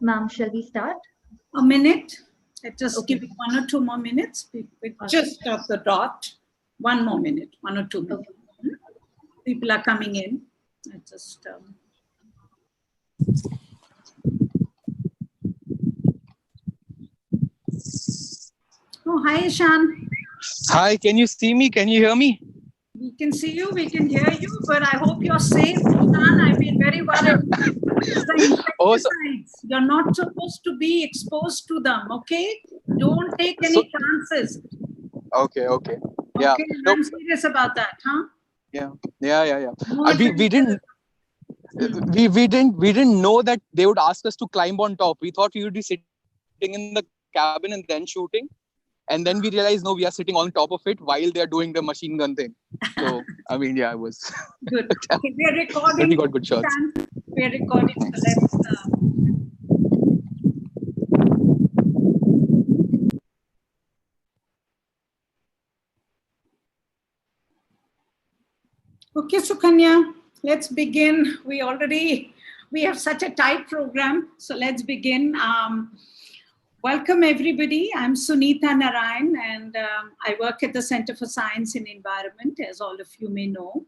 Ma'am, shall we start? A minute. Just Okay. give it 1 or 2 more minutes. We just at the dot. 1 more minute, 1 or 2 minutes. Okay. People are coming in. I just. Oh, hi, Ishan. Hi, can you see me? Can you hear me? We can see you, we can hear you, but I hope you're safe, Ishan. I've been very worried. Oh, so, You're not supposed to be exposed to them, okay? Don't take any chances. okay. Yeah. Okay, Nope. I'm serious about that, huh? Yeah. No, We didn't know that they would ask us to climb on top. We thought we would be sitting in the cabin and then shooting. And then we realized, no, we are sitting on top of it while they're doing the machine gun thing. So, I mean, yeah, it was good. Okay, we are recording. but we got good shots. We are recording. So let's. Okay, Sukanya, let's begin. We have such a tight program, so let's begin. Welcome everybody. I'm Sunita Narayan and I work at the Center for Science and Environment, as all of you may know.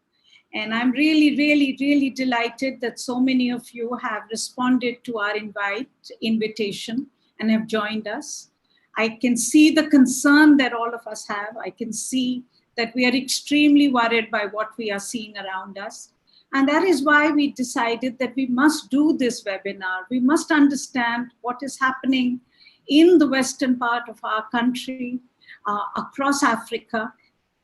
And I'm really delighted that so many of you have responded to our invitation and have joined us. I can see the concern that all of us have. I can see that we are extremely worried by what we are seeing around us. And that is why we decided that we must do this webinar. We must understand what is happening in the western part of our country, across Africa,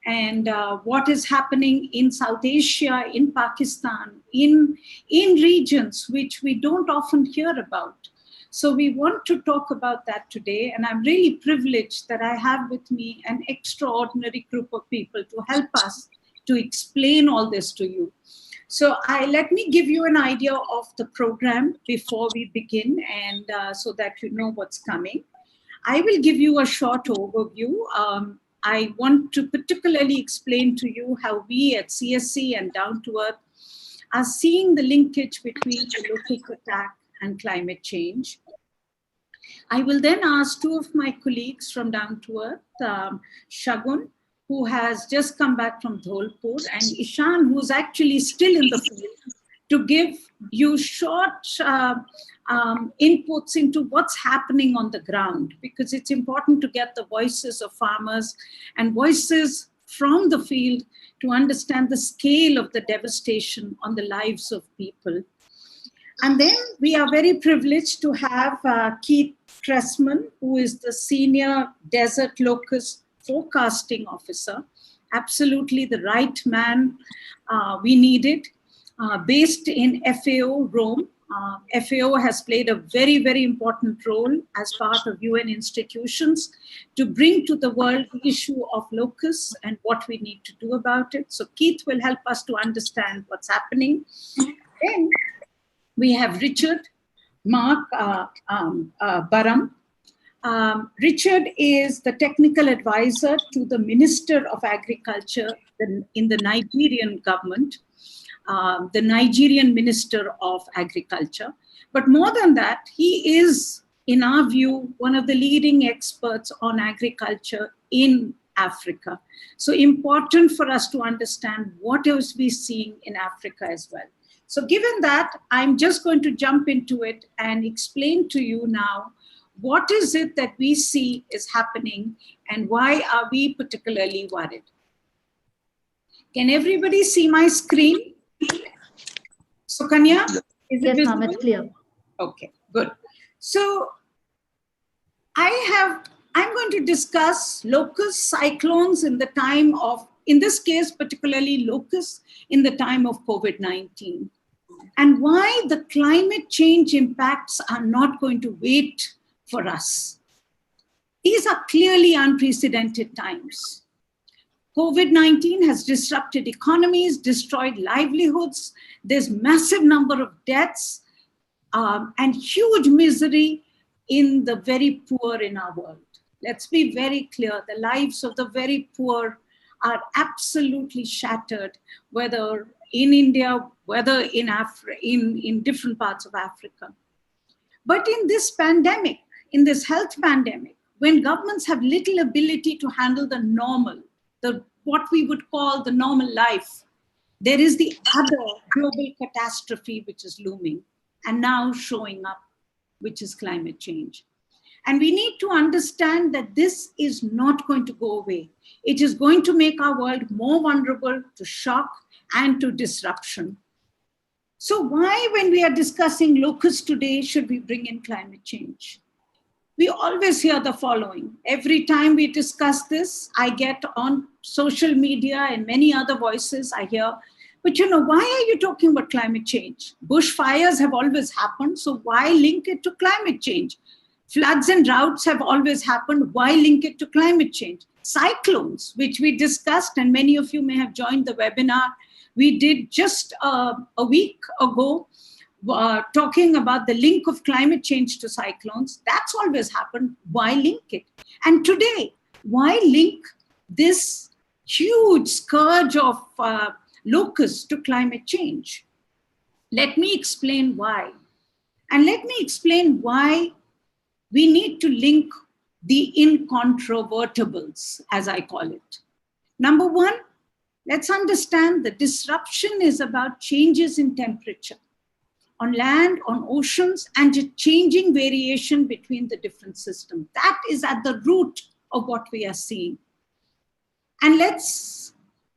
and what is happening in South Asia, in Pakistan, in regions which we don't often hear about. So we want to talk about that today, and I'm really privileged that I have with me an extraordinary group of people to help us to explain all this to you. So let me give you an idea of the program before we begin, and so that you know what's coming. I will give you a short overview. I want to particularly explain to you how we at CSC and Down to Earth are seeing the linkage between the Locust attack and climate change. I will then ask two of my colleagues from Down to Earth, Shagun, who has just come back from Dholpur, and Ishan, who's actually still in the field, to give you short inputs into what's happening on the ground, because it's important to get the voices of farmers and voices from the field to understand the scale of the devastation on the lives of people. And then we are very privileged to have Keith Cressman, who is the Senior Desert Locust Forecasting Officer. Absolutely the right man we needed, based in FAO, Rome. FAO has played a very important role as part of UN institutions to bring to the world the issue of locusts and what we need to do about it. So Keith will help us to understand what's happening. Then we have Richard Mark Baram. Richard is the technical advisor to the Minister of Agriculture in the Nigerian government, the Nigerian Minister of Agriculture. But more than that, he is, in our view, one of the leading experts on agriculture in Africa. So important for us to understand what else we're seeing in Africa as well. So given that, I'm just going to jump into it and explain to you now what is it that we see is happening and why are we particularly worried. Can everybody see my screen? Sukanya, is it visible? Yes, ma'am, it's clear. Okay, good. So I'm going to discuss locust cyclones in the time of, in this case, particularly locusts in the time of COVID-19, and why the climate change impacts are not going to wait for us. These are clearly unprecedented times. COVID-19 has disrupted economies, destroyed livelihoods. There's massive number of deaths and huge misery in the very poor in our world. Let's be very clear, the lives of the very poor are absolutely shattered, whether in India, whether in different parts of Africa. But in this pandemic, in this health pandemic, when governments have little ability to handle the normal, what we would call the normal life, there is the other global catastrophe which is looming and now showing up, which is climate change. And we need to understand that this is not going to go away. It is going to make our world more vulnerable to shock and to disruption. So why, when we are discussing locusts today, should we bring in climate change? We always hear the following. Every time we discuss this, I get on social media and many other voices, I hear, but why are you talking about climate change? Bushfires have always happened, so why link it to climate change? Floods and droughts have always happened, why link it to climate change? Cyclones, which we discussed, and many of you may have joined the webinar, we did just a week ago, talking about the link of climate change to cyclones. That's always happened. Why link it? And today, why link this huge scourge of locusts to climate change? Let me explain why. And let me explain why we need to link the incontrovertibles, as I call it. Number one, let's understand the disruption is about changes in temperature on land, on oceans, and a changing variation between the different systems. That is at the root of what we are seeing. And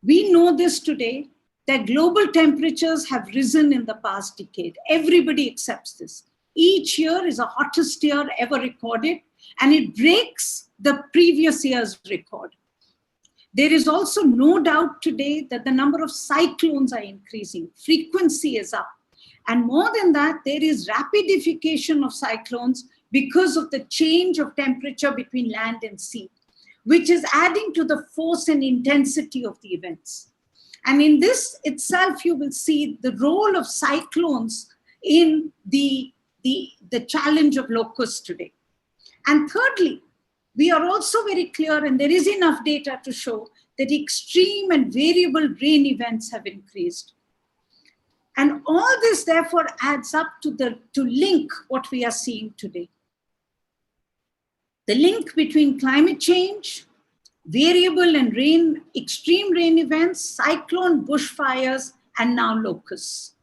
we know this today, that global temperatures have risen in the past decade. Everybody accepts this. Each year is the hottest year ever recorded, and it breaks the previous year's record. There is also no doubt today that the number of cyclones are increasing. Frequency is up. And more than that, there is rapidification of cyclones because of the change of temperature between land and sea, which is adding to the force and intensity of the events. And in this itself, you will see the role of cyclones in the challenge of locusts today. And thirdly, we are also very clear, and there is enough data to show that extreme and variable rain events have increased. And all this therefore adds up to link what we are seeing today. The link between climate change, variable and extreme rain events, cyclone, bushfires, and now locusts.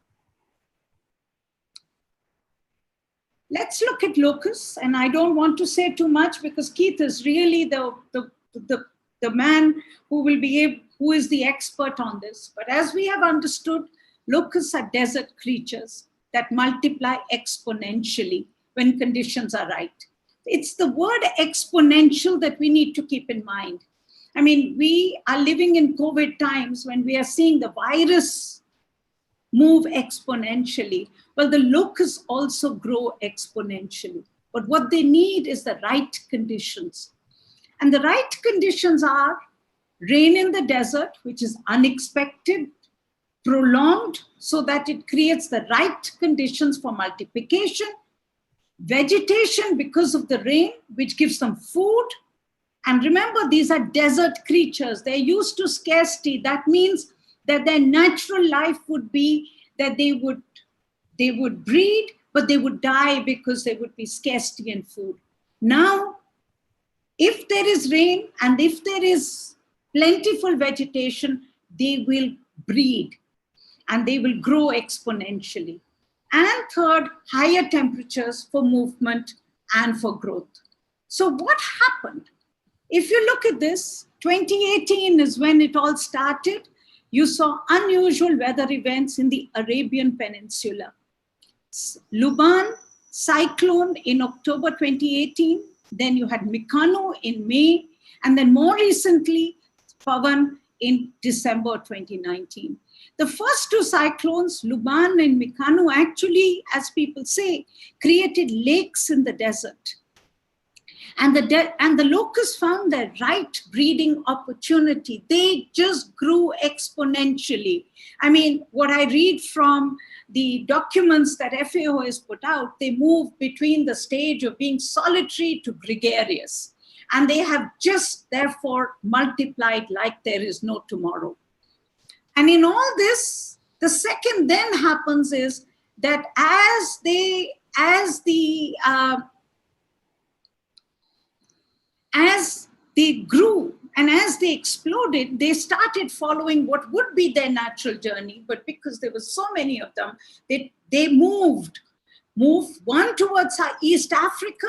Let's look at locusts, and I don't want to say too much because Keith is really the man who is the expert on this. But as we have understood, locusts are desert creatures that multiply exponentially when conditions are right. It's the word exponential that we need to keep in mind. I mean, we are living in COVID times when we are seeing the virus move exponentially. Well, the locusts also grow exponentially. But what they need is the right conditions. And the right conditions are rain in the desert, which is unexpected, prolonged, so that it creates the right conditions for multiplication, vegetation because of the rain, which gives them food. And remember, these are desert creatures. They're used to scarcity. That means that their natural life would be that they would breed, but they would die because there would be scarcity in food. Now, if there is rain and if there is plentiful vegetation, they will breed and they will grow exponentially. And third, higher temperatures for movement and for growth. So what happened? If you look at this, 2018 is when it all started. You saw unusual weather events in the Arabian Peninsula. Luban cyclone in October 2018. Then you had Mikano in May. And then more recently, Pavan in December 2019. The first two cyclones, Luban and Mikano, actually, as people say, created lakes in the desert. And the locusts found their right breeding opportunity. They just grew exponentially. I mean, what I read from the documents that FAO has put out, they move between the stage of being solitary to gregarious. And they have just therefore multiplied like there is no tomorrow. And in all this, the second then happens is that as they as they grew and as they exploded, they started following what would be their natural journey. But because there were so many of them, they moved one towards East Africa,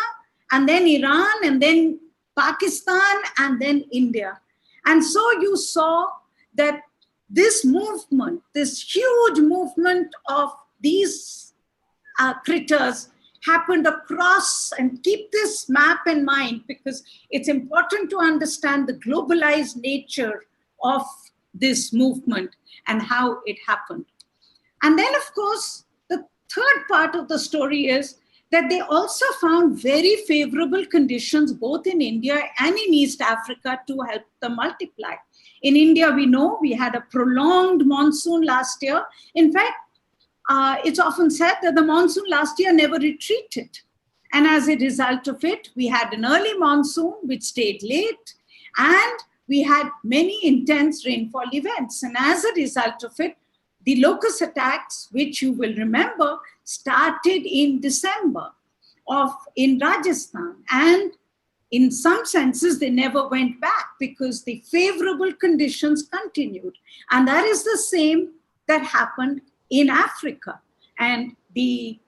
and then Iran, and then Pakistan, and then India. And so you saw that this movement, this huge movement of these critters happened across, and keep this map in mind because it's important to understand the globalized nature of this movement and how it happened. And then, of course, the third part of the story is that they also found very favorable conditions both in India and in East Africa to help them multiply. In India, we know we had a prolonged monsoon last year. In fact, it's often said that the monsoon last year never retreated. And as a result of it, we had an early monsoon which stayed late, and we had many intense rainfall events. And as a result of it, the locust attacks, which you will remember, started in December in Rajasthan. And in some senses, they never went back because the favorable conditions continued. And that is the same that happened in Africa. And the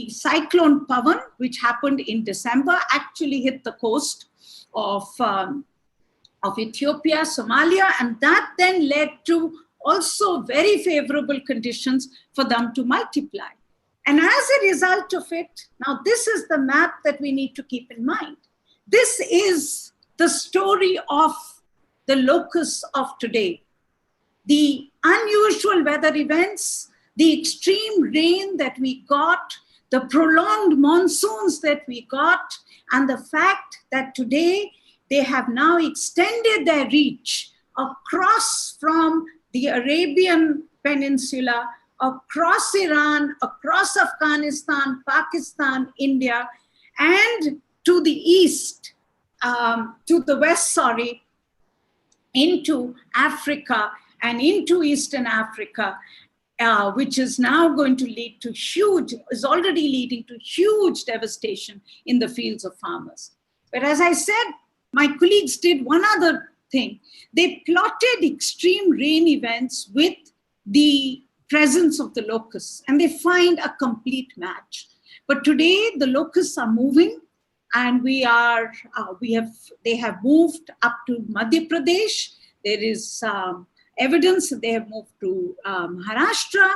cyclone Pavan, which happened in December, actually hit the coast of Ethiopia, Somalia, and that then led to also very favorable conditions for them to multiply. And as a result of it, now this is the map that we need to keep in mind. This is the story of the locusts of today. The unusual weather events, the extreme rain that we got, the prolonged monsoons that we got, and the fact that today they have now extended their reach across from the Arabian Peninsula, across Iran, across Afghanistan, Pakistan, India, and to the east, to the west, into Africa and into Eastern Africa, which is now going to lead to is already leading to huge devastation in the fields of farmers. But as I said, my colleagues did one other thing. They plotted extreme rain events with the presence of the locusts, and they find a complete match. But today the locusts are moving, and they have moved up to Madhya Pradesh. There is evidence that they have moved to Maharashtra.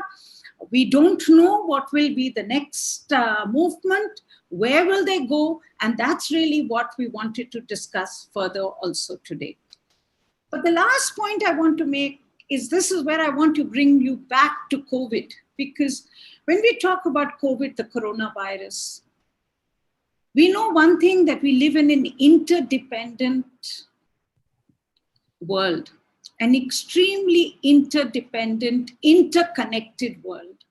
We don't know what will be the next movement, where will they go, and that's really what we wanted to discuss further also today. But the last point I want to make is this is where I want to bring you back to COVID, because when we talk about COVID, the coronavirus, we know one thing, that we live in an interdependent world, an extremely interdependent, interconnected world.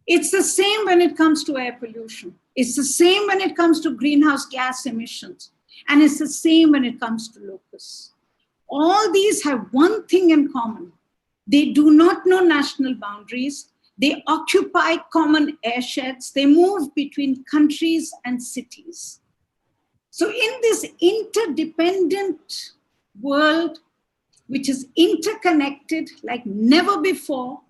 It's the same when it comes to air pollution. It's the same when it comes to greenhouse gas emissions. And it's the same when it comes to locusts. All these have one thing in common. They do not know national boundaries. They occupy common airsheds. They move between countries and cities. So in this interdependent world, which is interconnected like never before,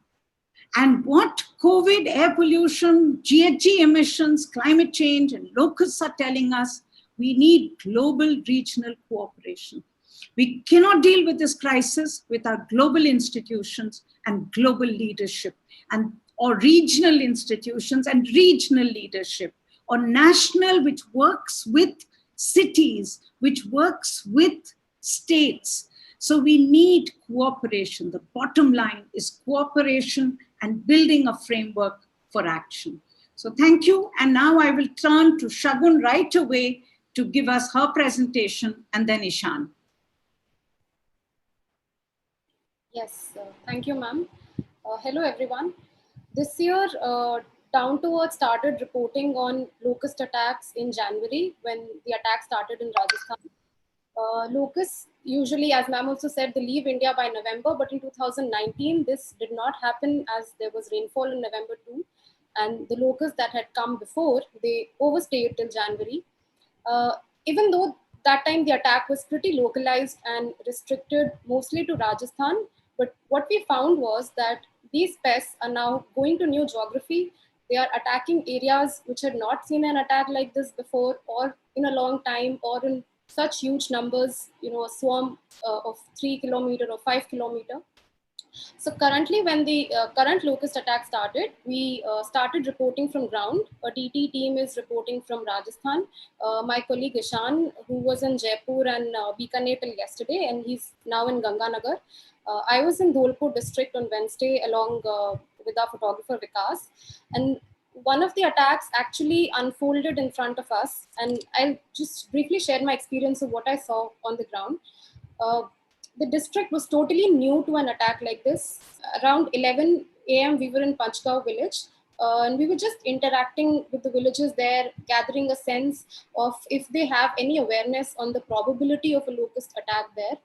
and what COVID, air pollution, GHG emissions, climate change, and locusts are telling us, we need global regional cooperation. We cannot deal with this crisis without global institutions and global leadership, or regional institutions and regional leadership, or national, which works with cities, which works with states. So we need cooperation. The bottom line is cooperation and building a framework for action. So thank you. And now I will turn to Shagun right away to give us her presentation, and then Ishan. Yes, thank you, ma'am. Hello, everyone. This year, Down to Earth started reporting on locust attacks in January when the attack started in Rajasthan. Locusts, usually, as ma'am also said, they leave India by November, but in 2019, this did not happen as there was rainfall in November too. and the locusts that had come before, they overstayed till January. Even though that time the attack was pretty localized and restricted mostly to Rajasthan, but what we found was that these pests are now going to new geography. They are attacking areas which had not seen an attack like this before, or in a long time, or in such huge numbers, a swarm of 3 kilometer or 5 kilometer. So currently, when the current locust attack started, we started reporting from ground. A DT team is reporting from Rajasthan. My colleague Ishan, who was in Jaipur and Bikaner till yesterday, and he's now in Ganganagar. I was in Dholpur district on Wednesday along with our photographer Vikas, and one of the attacks actually unfolded in front of us. And I'll just briefly share my experience of what I saw on the ground. Uh, the district was totally new to an attack like this. Around 11 a.m., we were in Panchgaon village. And we were just interacting with the villagers there, gathering a sense of if they have any awareness on the probability of a locust attack there.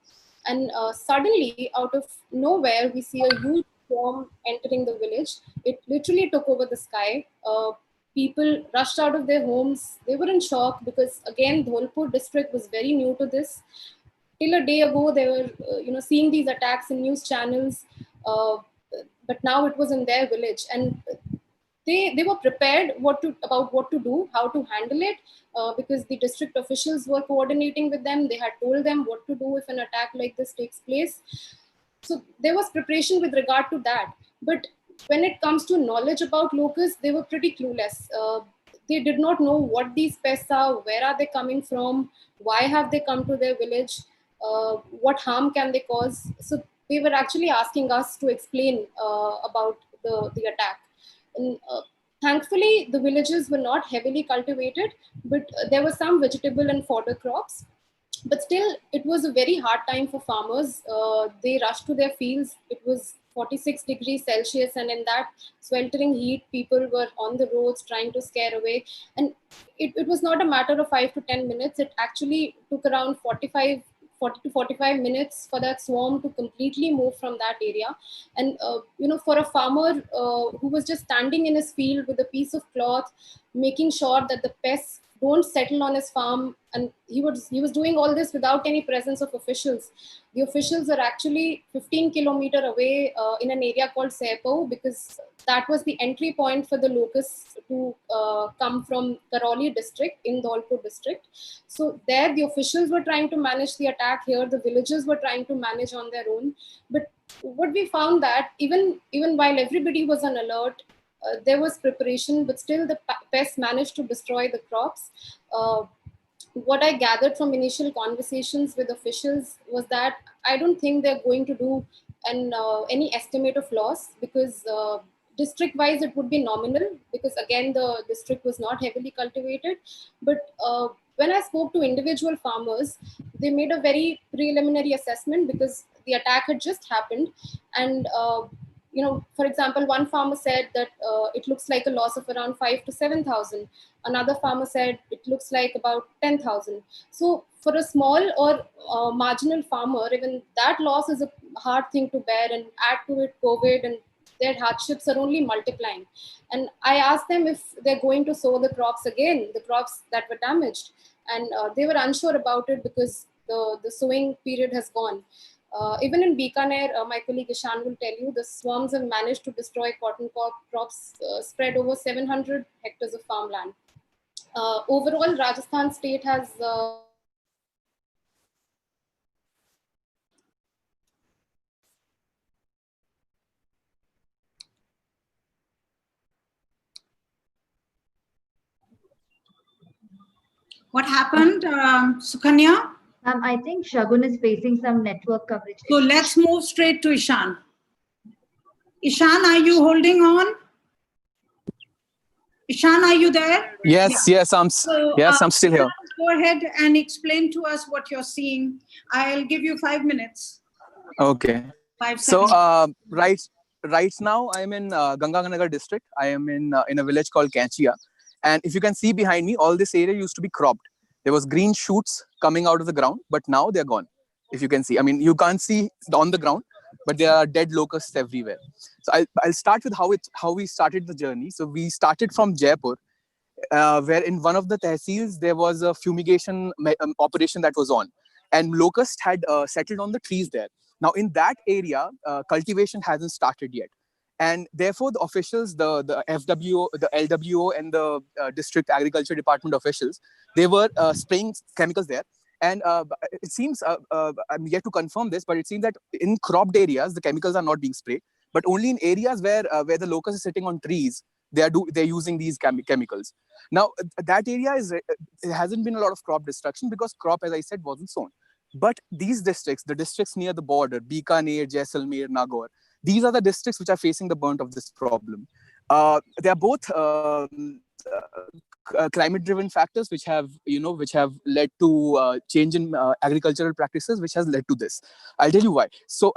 And suddenly, out of nowhere, we see a huge swarm entering the village. It literally took over the sky. People rushed out of their homes. They were in shock because, again, Dholpur district was very new to this. Till a day ago, they were seeing these attacks in news channels, but now it was in their village, and they were prepared about what to do, how to handle it, because the district officials were coordinating with them. They had told them what to do if an attack like this takes place. So there was preparation with regard to that. But when it comes to knowledge about locusts, they were pretty clueless. They did not know what these pests are, where are they coming from, why have they come to their village, what harm can they cause. So they were actually asking us to explain about the attack. And thankfully, the villages were not heavily cultivated, but there were some vegetable and fodder crops. But still, it was a very hard time for farmers. They rushed to their fields. It was 46 degrees Celsius, and in that sweltering heat, people were on the roads trying to scare away. And it was not a matter of 5 to 10 minutes. It actually took around 40 to 45 minutes for that swarm to completely move from that area. And for a farmer who was just standing in his field with a piece of cloth, making sure that the pests don't settle on his farm, and he was doing all this without any presence of officials. The officials are actually 15 kilometer away in an area called Saipur, because that was the entry point for the locusts to come from Karoli district in Dholpur district. So there the officials were trying to manage the attack. Here the villagers were trying to manage on their own. But what we found that even while everybody was on alert, there was preparation, but still the pests managed to destroy the crops. What I gathered from initial conversations with officials was that I don't think they're going to do any estimate of loss, because district wise it would be nominal, because again the district was not heavily cultivated. But when I spoke to individual farmers, they made a very preliminary assessment because the attack had just happened. And for example, one farmer said that it looks like a loss of around 5 to 7,000. Another farmer said it looks like about 10,000. So for a small or marginal farmer, even that loss is a hard thing to bear, and add to it COVID, and their hardships are only multiplying. And I asked them if they're going to sow the crops again, the crops that were damaged. And they were unsure about it because the sowing period has gone. Even in Bikaner, my colleague Ishan will tell you, the swarms have managed to destroy cotton crops spread over 700 hectares of farmland. Overall, Rajasthan state has What happened, Sukanya? I think Shagun is facing some network coverage. So let's move straight to Ishan. Ishan, are you holding on? Ishan, are you there? Yes, Yeah. yes, I'm still here. Go ahead and explain to us what you're seeing. I'll give you 5 minutes. Okay. 5 So seconds. right now I'm in Ganganagar district. I am in a village called Kanchia, and if you can see behind me, all this area used to be cropped. There was green shoots coming out of the ground, but now they're gone. If you can see, I mean, you can't see on the ground, but there are dead locusts everywhere. So I'll start with how we started the journey. So we started from Jaipur, where in one of the tehsils there was a fumigation operation that was on, and locusts had settled on the trees there. Now in that area, cultivation hasn't started yet, and therefore the officials, the FWO, the LWO, and the district agriculture department officials, they were spraying chemicals there. And it seems, I'm yet to confirm this, but it seems that in cropped areas the chemicals are not being sprayed, but only in areas where the locust is sitting on trees, they're using these chemicals. Now that area it hasn't been a lot of crop destruction because crop, as I said, wasn't sown. But these districts, the districts near the border, Bikaner, Jaisalmer, Nagaur, these are the districts which are facing the brunt of this problem. They are both climate-driven factors which have led to change in agricultural practices, which has led to this. I'll tell you why. So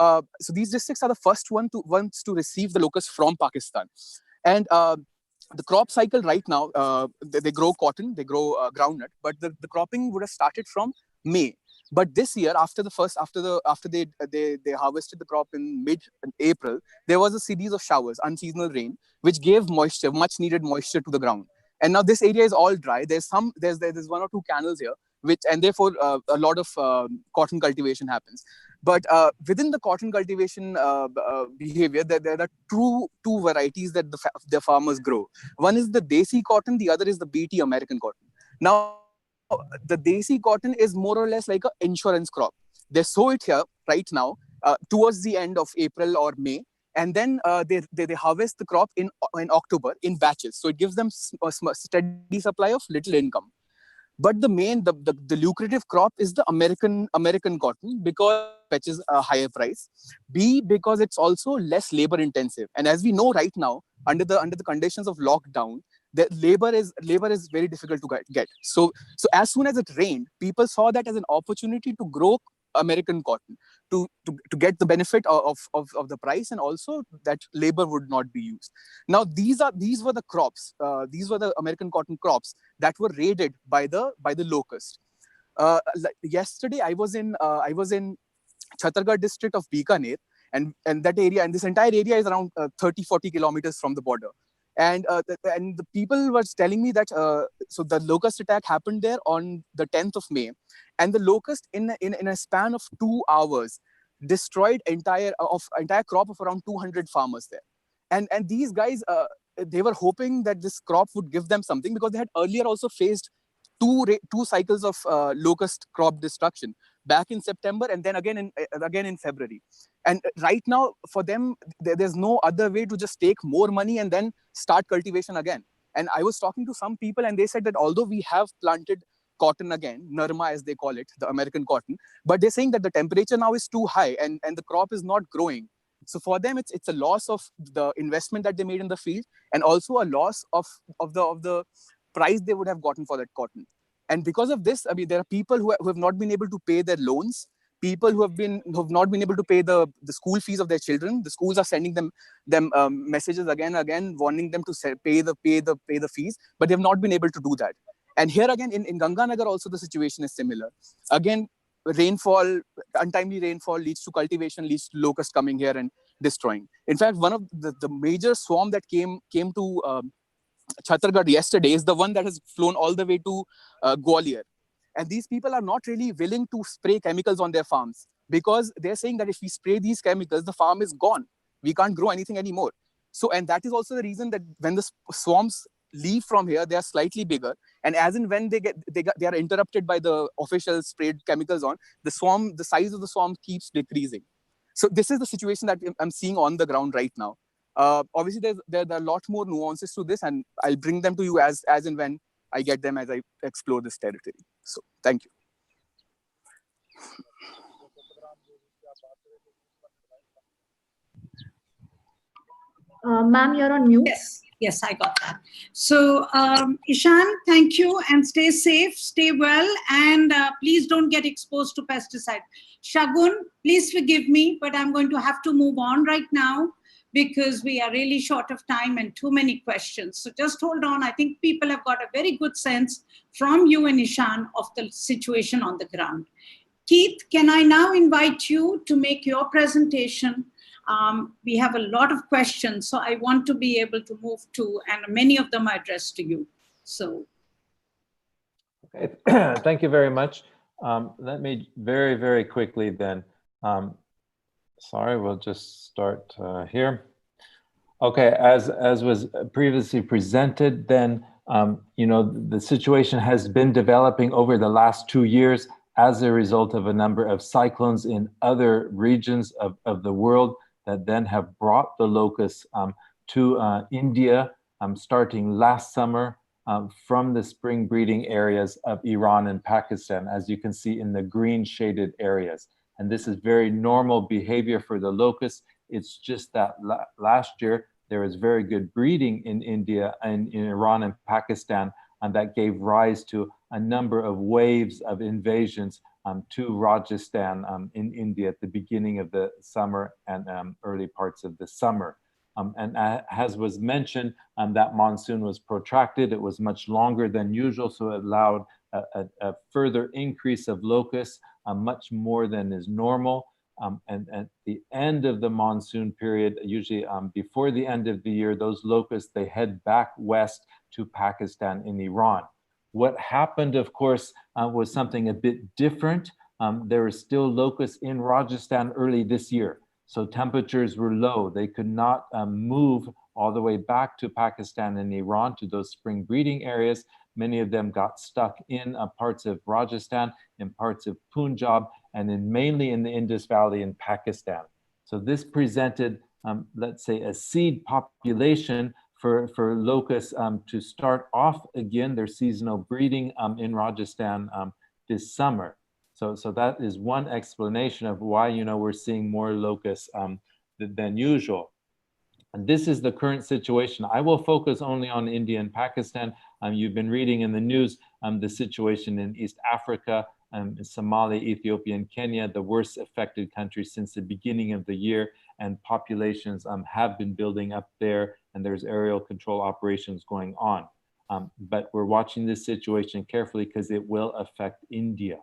these districts are the first ones to receive the locusts from Pakistan, and the crop cycle right now, they grow cotton, they grow groundnut, but the cropping would have started from May. But this year, after they harvested the crop in mid-April, there was a series of showers, unseasonal rain, which gave moisture, much needed moisture to the ground. And now this area is all dry. There's one or two canals here, and therefore a lot of cotton cultivation happens. But within the cotton cultivation behavior, there are two varieties that the farmers grow. One is the Desi cotton, the other is the BT American cotton. Now, the Desi cotton is more or less like an insurance crop. They sow it here right now towards the end of April or May, and then they harvest the crop in October in batches. So it gives them a steady supply of little income. But the lucrative crop is the American cotton, because A, it fetches a higher price, B, because it's also less labor intensive. And as we know right now, under the conditions of lockdown, the labor is very difficult to get. So as soon as it rained, people saw that as an opportunity to grow American cotton, to get the benefit of the price, and also that labor would not be used. Now these were the crops, these were the American cotton crops that were raided by the locust. Yesterday I was in Chhattargarh district of Bikaner, and that area, and this entire area is around 30-40 kilometers from the border. And the people were telling me that so the locust attack happened there on the 10th of May, and the locust in a span of 2 hours destroyed entire crop of around 200 farmers there. And these guys, they were hoping that this crop would give them something, because they had earlier also faced two cycles of locust crop destruction, back in September and then again in February. And right now for them, there's no other way to just take more money and then start cultivation again. And I was talking to some people, and they said that although we have planted cotton again, Narma as they call it, the American cotton, but they're saying that the temperature now is too high and the crop is not growing. So for them, it's a loss of the investment that they made in the field, and also a loss of the price they would have gotten for that cotton. And because of this, I mean, there are people who have not been able to pay their loans, people who have not been able to pay the school fees of their children. The schools are sending them messages again and again, warning them to pay the fees, but they have not been able to do that. And here again in Ganganagar also the situation is similar. Again, untimely rainfall leads to cultivation, leads to locusts coming here and destroying. In fact, one of the major swarm that came to Chhattargarh yesterday is the one that has flown all the way to Gwalior. And these people are not really willing to spray chemicals on their farms, because they're saying that if we spray these chemicals, the farm is gone. We can't grow anything anymore. So, and that is also the reason that when the swarms leave from here, they are slightly bigger. And as in when they are interrupted by the official sprayed chemicals on, the size of the swarm keeps decreasing. So this is the situation that I'm seeing on the ground right now. Obviously, there are a lot more nuances to this, and I'll bring them to you as and when I get them, as I explore this territory. So, thank you. Ma'am, you're on mute. Yes, I got that. So, Ishan, thank you, and stay safe, stay well, and please don't get exposed to pesticide. Shagun, please forgive me, but I'm going to have to move on right now, because we are really short of time and too many questions. So just hold on. I think people have got a very good sense from you and Ishan of the situation on the ground. Keith, can I now invite you to make your presentation We have a lot of questions, so I want to be able to move to, and many of them are addressed to you. So. Okay. Thank you very much. Let me very, very quickly then. Sorry, we'll just start here. Okay, as was previously presented, then you know, the situation has been developing over the last 2 years as a result of a number of cyclones in other regions of the world that then have brought the locusts to India, starting last summer from the spring breeding areas of Iran and Pakistan, as you can see in the green shaded areas. And this is very normal behavior for the locusts. It's just that last year, there was very good breeding in India and in Iran and Pakistan, and that gave rise to a number of waves of invasions to Rajasthan in India at the beginning of the summer and early parts of the summer. And as was mentioned, that monsoon was protracted. It was much longer than usual, so it allowed a further increase of locusts, much more than is normal. And at the end of the monsoon period, usually before the end of the year, those locusts, they head back west to Pakistan and Iran. What happened, of course, was something a bit different. There were still locusts in Rajasthan early this year. So temperatures were low. They could not move all the way back to Pakistan and Iran to those spring breeding areas. Many of them got stuck in parts of Rajasthan, in parts of Punjab, and mainly in the Indus Valley in Pakistan. So this presented, let's say, a seed population for locusts to start off again their seasonal breeding in Rajasthan this summer. So that is one explanation of why, you know, we're seeing more locusts than usual. And this is the current situation. I will focus only on India and Pakistan. You've been reading in the news the situation in East Africa, Somalia, Ethiopia, and Kenya, the worst affected countries since the beginning of the year, and populations have been building up there, and there's aerial control operations going on. But we're watching this situation carefully because it will affect India.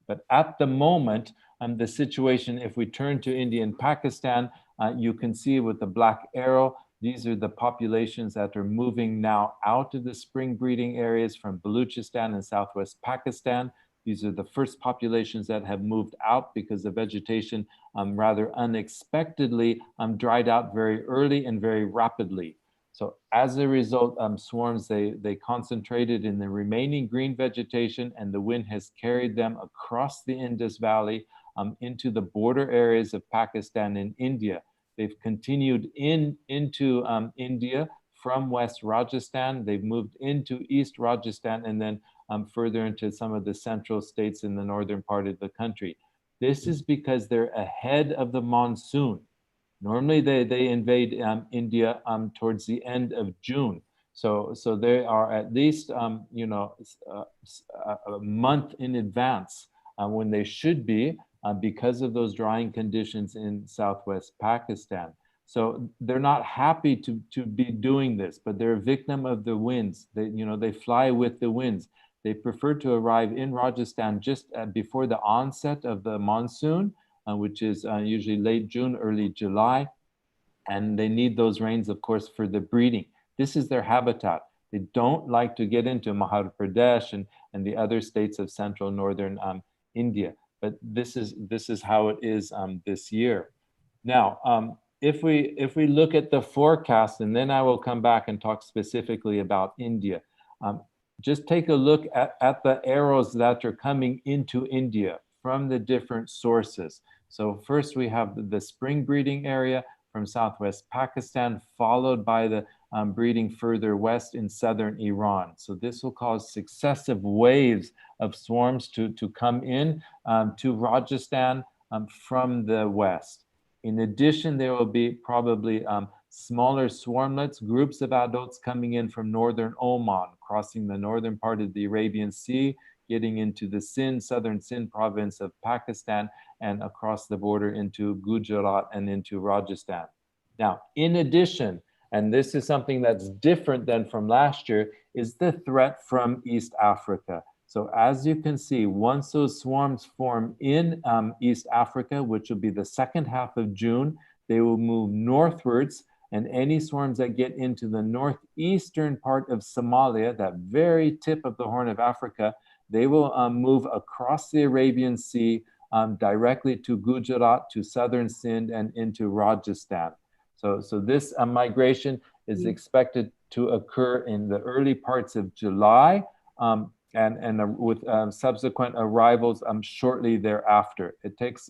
But at the moment, the situation, if we turn to India and Pakistan, you can see with the black arrow, these are the populations that are moving now out of the spring breeding areas from Balochistan and southwest Pakistan. These are the first populations that have moved out because the vegetation rather unexpectedly dried out very early and very rapidly. So as a result, swarms, they concentrated in the remaining green vegetation, and the wind has carried them across the Indus Valley into the border areas of Pakistan and India. They've continued into India from West Rajasthan. They've moved into East Rajasthan and then further into some of the central states in the northern part of the country. This is because they're ahead of the monsoon. Normally they invade India towards the end of June. So they are at least you know, a month in advance when they should be because of those drying conditions in southwest Pakistan. So they're not happy to be doing this, but they're a victim of the winds. They fly with the winds. They prefer to arrive in Rajasthan just before the onset of the monsoon, which is usually late June, early July. And they need those rains, of course, for the breeding. This is their habitat. They don't like to get into Madhya Pradesh and the other states of central northern India. But this is how it is this year. Now, if we look at the forecast, and then I will come back and talk specifically about India. Just take a look at the arrows that are coming into India from the different sources. So first we have the spring breeding area from southwest Pakistan, followed by the breeding further west in southern Iran. So this will cause successive waves of swarms to come in to Rajasthan from the west. In addition, there will be probably smaller swarmlets, groups of adults coming in from northern Oman, crossing the northern part of the Arabian Sea, getting into the southern Sindh province of Pakistan, and across the border into Gujarat and into Rajasthan. Now, in addition, and this is something that's different than from last year, is the threat from East Africa. So as you can see, once those swarms form in East Africa, which will be the second half of June, they will move northwards, and any swarms that get into the northeastern part of Somalia, that very tip of the Horn of Africa, they will move across the Arabian Sea directly to Gujarat, to southern Sindh, and into Rajasthan. So this migration is expected to occur in the early parts of July, and with subsequent arrivals shortly thereafter. It takes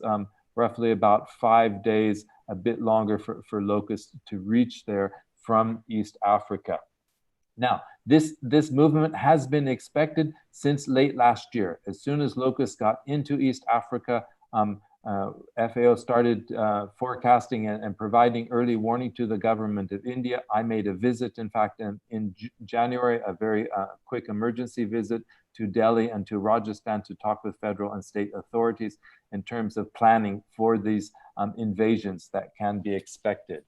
roughly about 5 days, a bit longer for locusts to reach there from East Africa. Now, this movement has been expected since late last year. As soon as locusts got into East Africa, FAO started forecasting and providing early warning to the government of India. I made a visit, in fact, in January, a very quick emergency visit to Delhi and to Rajasthan to talk with federal and state authorities in terms of planning for these invasions that can be expected.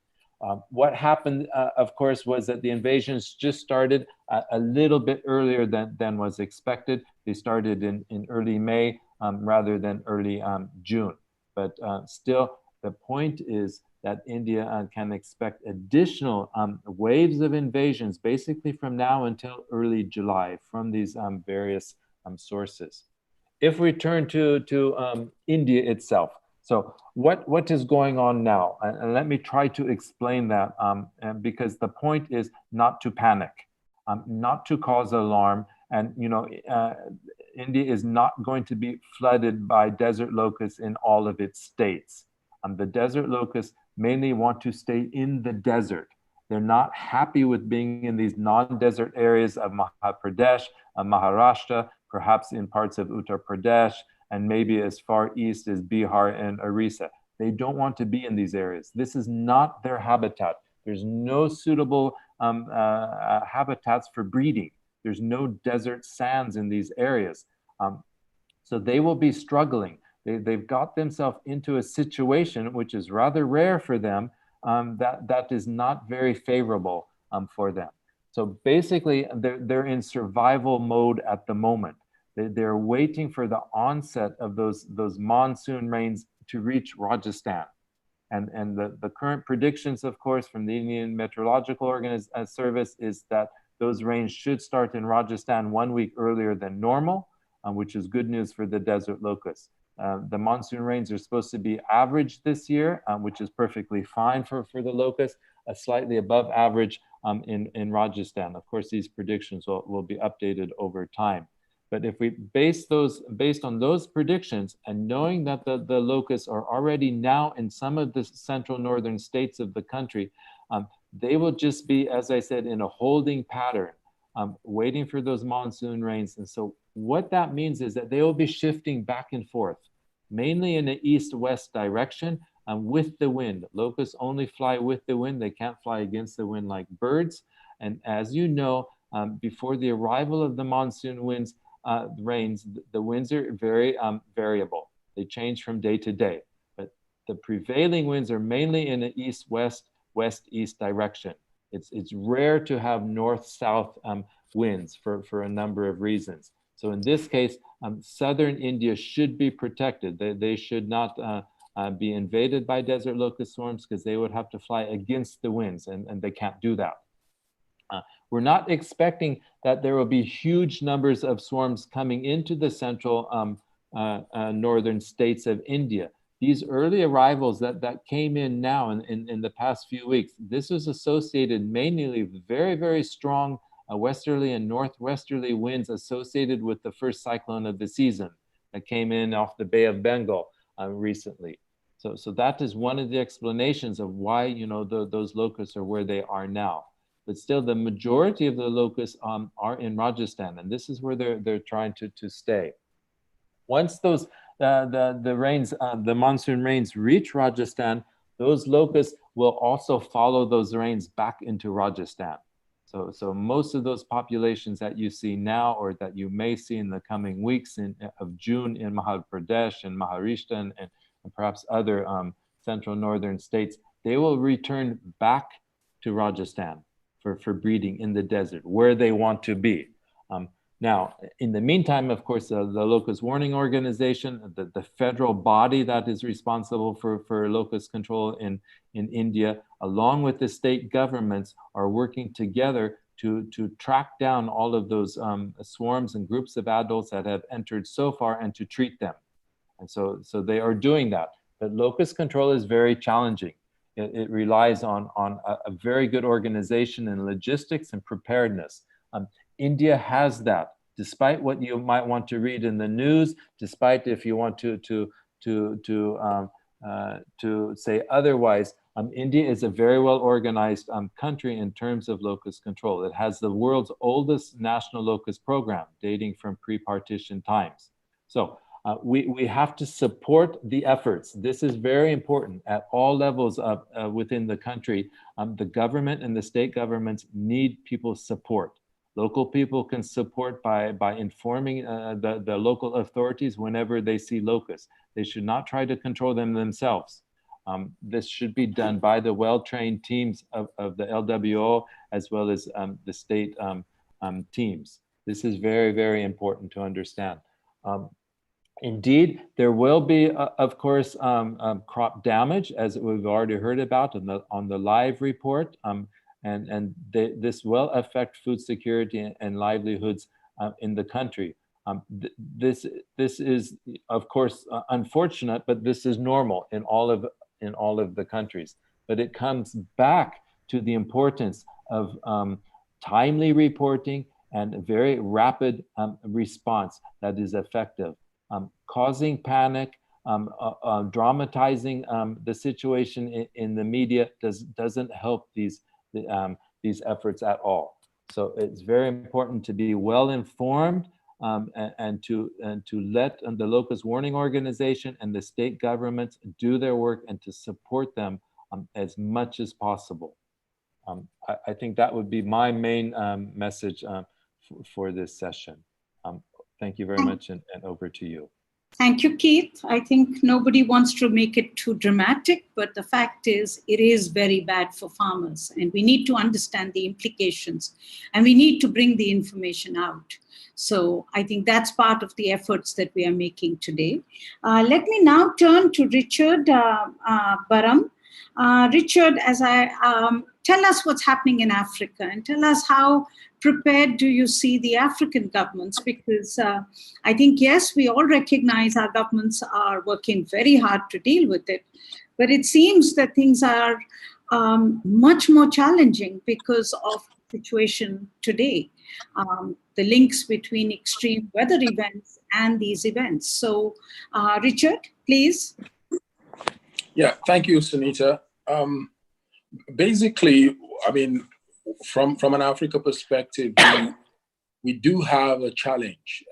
What happened, of course, was that the invasions just started a little bit earlier than was expected. They started in early May rather than early June. But still, the point is that India can expect additional waves of invasions, basically from now until early July, from these various sources. If we turn to India itself, so what is going on now? And let me try to explain that, because the point is not to panic, not to cause alarm. And India is not going to be flooded by desert locusts in all of its states. The desert locusts mainly want to stay in the desert. They're not happy with being in these non-desert areas of Madhya Pradesh, Maharashtra, perhaps in parts of Uttar Pradesh, and maybe as far east as Bihar and Orissa. They don't want to be in these areas. This is not their habitat. There's no suitable habitats for breeding. There's no desert sands in these areas. So they will be struggling. They've got themselves into a situation which is rather rare for them, that is not very favorable for them. So basically, they're in survival mode at the moment. They're waiting for the onset of those monsoon rains to reach Rajasthan. And the current predictions, of course, from the Indian Meteorological Service is that those rains should start in Rajasthan 1 week earlier than normal, which is good news for the desert locusts. The monsoon rains are supposed to be average this year, which is perfectly fine for the locusts, slightly above average in Rajasthan. Of course, these predictions will be updated over time. But if we based on those predictions, and knowing that the locusts are already now in some of the central northern states of the country, they will just be, as I said, in a holding pattern, waiting for those monsoon rains. And so what that means is that they will be shifting back and forth, mainly in an east-west direction with the wind. Locusts only fly with the wind. They can't fly against the wind like birds. And as you know, before the arrival of the monsoon rains, the winds are very variable. They change from day to day. But the prevailing winds are mainly in an east-west, west-east direction. It's rare to have north-south winds for a number of reasons. So in this case, southern India should be protected. They should not be invaded by desert locust swarms, because they would have to fly against the winds, and they can't do that. We're not expecting that there will be huge numbers of swarms coming into the central northern states of India. These early arrivals that came in now in the past few weeks, this was associated mainly with very, very strong westerly and northwesterly winds associated with the first cyclone of the season that came in off the Bay of Bengal recently. So that is one of the explanations of why those locusts are where they are now. But still, the majority of the locusts are in Rajasthan, and this is where they're trying to stay. Once those the monsoon rains reach Rajasthan, those locusts will also follow those rains back into Rajasthan. So most of those populations that you see now, or that you may see in the coming weeks of June in Madhya Pradesh and Maharashtra and perhaps other central northern states, they will return back to Rajasthan for breeding in the desert, where they want to be. Now, in the meantime, of course, the Locust Warning Organization, the federal body that is responsible for locust control in India, along with the state governments, are working together to track down all of those swarms and groups of adults that have entered so far and to treat them. And so they are doing that. But locust control is very challenging. It relies on a very good organization and logistics and preparedness. India has that, despite what you might want to read in the news, despite if you want to say otherwise. India is a very well organized country in terms of locust control. It has the world's oldest national locust program, dating from pre-partition times. So we have to support the efforts. This is very important at all levels of within the country. The government and the state governments need people's support. Local people can support by informing the local authorities whenever they see locusts. They should not try to control them themselves. This should be done by the well-trained teams of the LWO as well as the state teams. This is very, very important to understand. Indeed, there will be, of course, crop damage, as we've already heard about on the live report. This will affect food security and livelihoods in the country. This is, of course, unfortunate, but this is normal in all of the countries. But it comes back to the importance of timely reporting and a very rapid response that is effective. Causing panic, dramatizing the situation in the media doesn't help these efforts at all. So it's very important to be well informed and to let the Locust Warning Organization and the state governments do their work and to support them as much as possible. I think that would be my main message for this session. Thank you very much, and over to you. Thank you, Keith. I think nobody wants to make it too dramatic, but the fact is it is very bad for farmers, and we need to understand the implications, and we need to bring the information out. So I think that's part of the efforts that we are making today. Let me now turn to Richard Baram. Richard, tell us what's happening in Africa, and tell us how prepared do you see the African governments? Because I think, yes, we all recognize our governments are working very hard to deal with it, but it seems that things are much more challenging because of the situation today, the links between extreme weather events and these events. So, Richard, please. Yeah, thank you, Sunita. Basically, I mean, from an Africa perspective, we do have a challenge,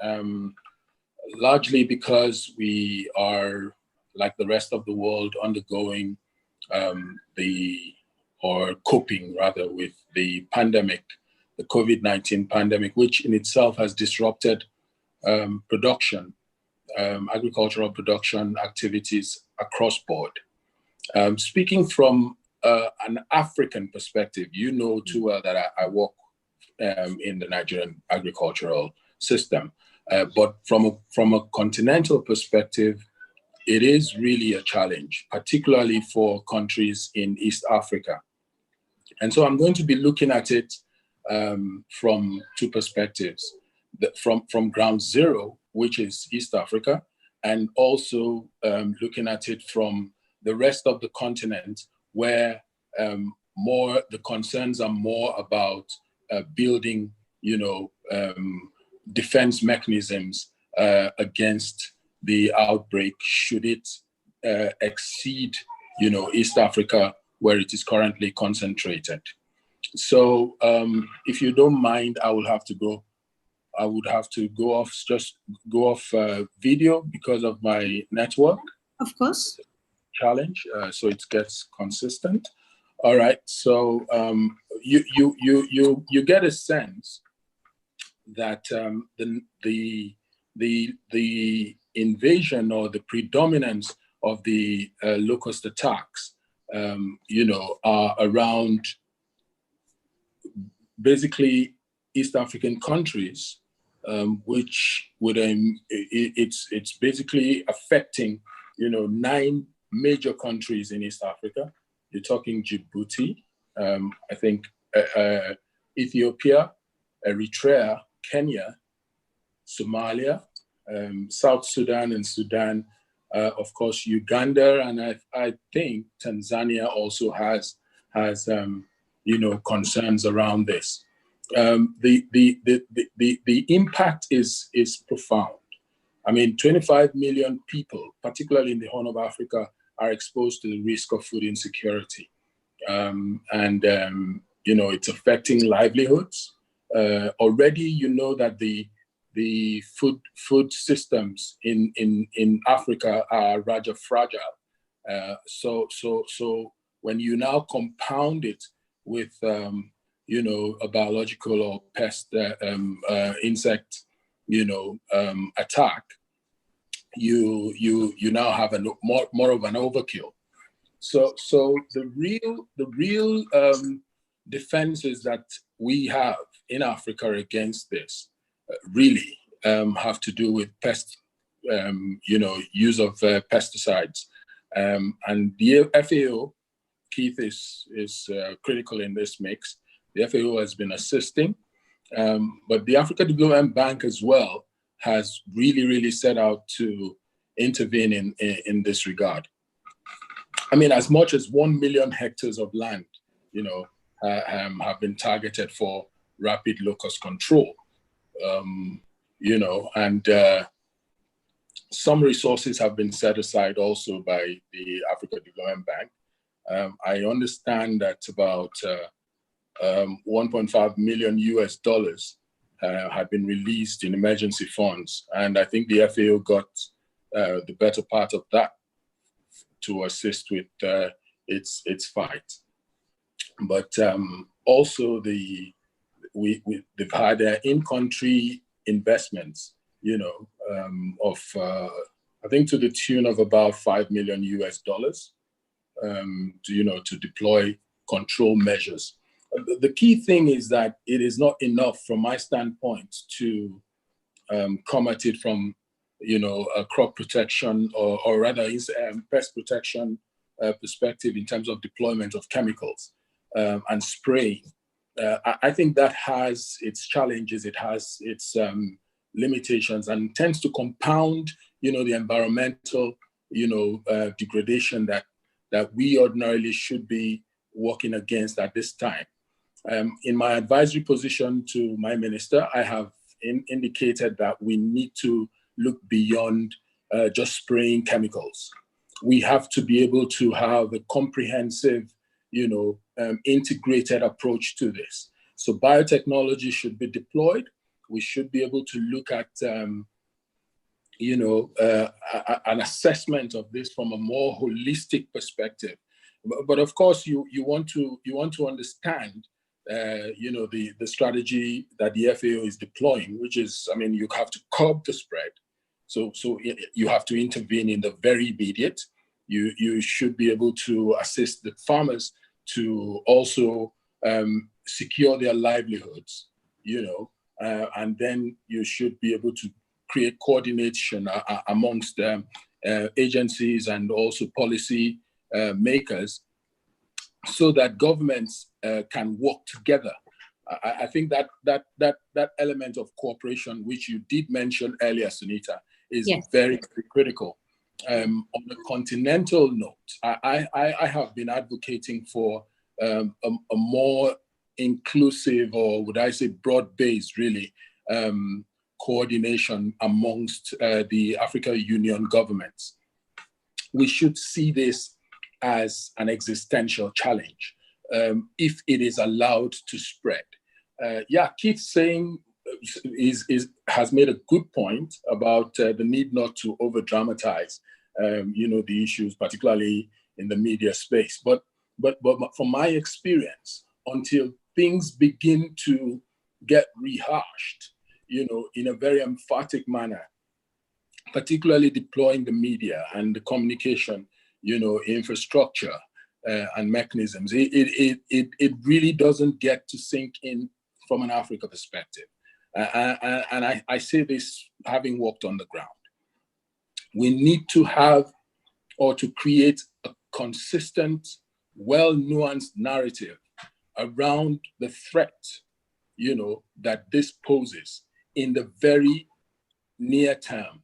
largely because we are, like the rest of the world, undergoing coping rather with the pandemic, the COVID-19 pandemic, which in itself has disrupted production, agricultural production activities across board. Speaking from an African perspective, you know too well that I work in the Nigerian agricultural system. But from a continental perspective, it is really a challenge, particularly for countries in East Africa. And so I'm going to be looking at it from two perspectives, from ground zero, which is East Africa, and also looking at it from the rest of the continent, where the concerns are more about building, defense mechanisms against the outbreak should it exceed, East Africa, where it is currently concentrated. So if you don't mind, I would have to go off video because of my network. Of course. Challenge, so it gets consistent. All right, so you get a sense that the invasion or the predominance of the locust attacks, are around basically East African countries, which would it's basically affecting 9 major countries in East Africa. You're talking Djibouti, I think Ethiopia, Eritrea, Kenya, Somalia, South Sudan and Sudan, of course Uganda, and I think Tanzania also has concerns around this. The impact is profound. I mean, 25 million people, particularly in the Horn of Africa, are exposed to the risk of food insecurity, it's affecting livelihoods. Already, that the food systems in Africa are rather fragile. So when you now compound it with a biological or pest insect attack, you now have more of an overkill. So the real defenses that we have in Africa against this really have to do with use of pesticides, and the FAO, Keith is critical in this mix. The FAO has been assisting, but the Africa Development Bank as well has really set out to intervene in this regard. I mean, as much as 1 million hectares of land, have been targeted for rapid locust control, and some resources have been set aside also by the Africa Development Bank. I understand that about $1.5 million have been released in emergency funds, and I think the FAO got the better part of that to assist with its fight. But also they've had in-country investments, of I think to the tune of about $5 million to deploy control measures. The key thing is that it is not enough from my standpoint to combat it from a crop protection or rather pest protection perspective in terms of deployment of chemicals and spraying. I think that has its challenges, it has its limitations, and tends to compound the environmental degradation that we ordinarily should be working against at this time. In my advisory position to my minister, I have indicated that we need to look beyond just spraying chemicals. We have to be able to have a comprehensive, integrated approach to this. So biotechnology should be deployed. We should be able to look at, an assessment of this from a more holistic perspective. But of course, you want to understand, the strategy that the FAO is deploying, which is, you have to curb the spread. So you have to intervene in the very immediate. You should be able to assist the farmers to also secure their livelihoods, and then you should be able to create coordination amongst agencies and also policy makers, so that governments can work together. I think that element of cooperation, which you did mention earlier, Sunita, is very critical. On a continental note, I have been advocating for a more inclusive, or would I say broad-based, really, coordination amongst the African Union governments. We should see this as an existential challenge if it is allowed to spread. Keith saying has made a good point about the need not to over dramatize, the issues, particularly in the media space. But from my experience, until things begin to get rehashed, in a very emphatic manner, particularly deploying the media and the communication, infrastructure and mechanisms, it really doesn't get to sink in from an Africa perspective. And I say this having walked on the ground. We need to have, or to create, a consistent, well-nuanced narrative around the threat, that this poses in the very near term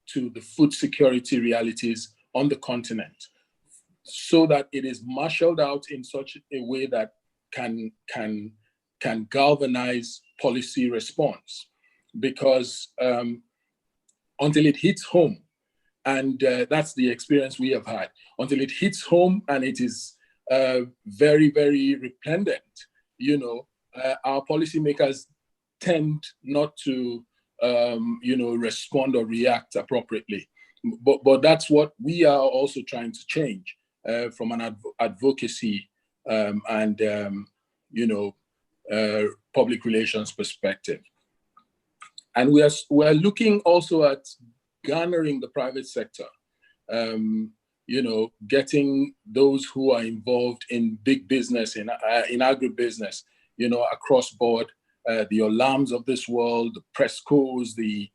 to the food security realities on the continent, so that it is marshaled out in such a way that can galvanize policy response. Because until it hits home, and that's the experience we have had, until it hits home and it is very, very replendent, our policymakers tend not to, respond or react appropriately. But that's what we are also trying to change from an advocacy and public relations perspective. And we're looking also at garnering the private sector, getting those who are involved in big business, in agribusiness, across board, the Olams of this world, the Prescos, the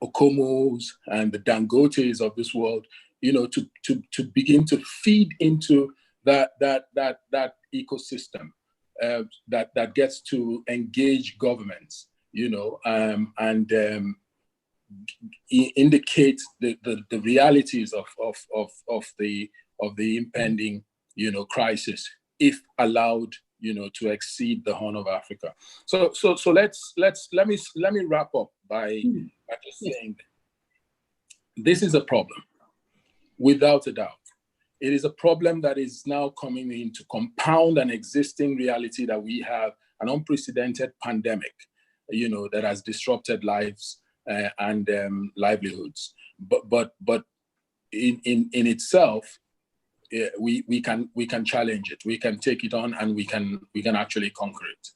Okomos, and the Dangotes of this world, to begin to feed into that ecosystem that gets to engage governments, and indicate the realities of the impending crisis, if allowed to exceed the Horn of Africa. So let me wrap up by just saying this is a problem, without a doubt. It is a problem that is now coming in to compound an existing reality that we have, an unprecedented pandemic, that has disrupted lives and livelihoods. But in itself, we can challenge it. We can take it on, and we can actually conquer it.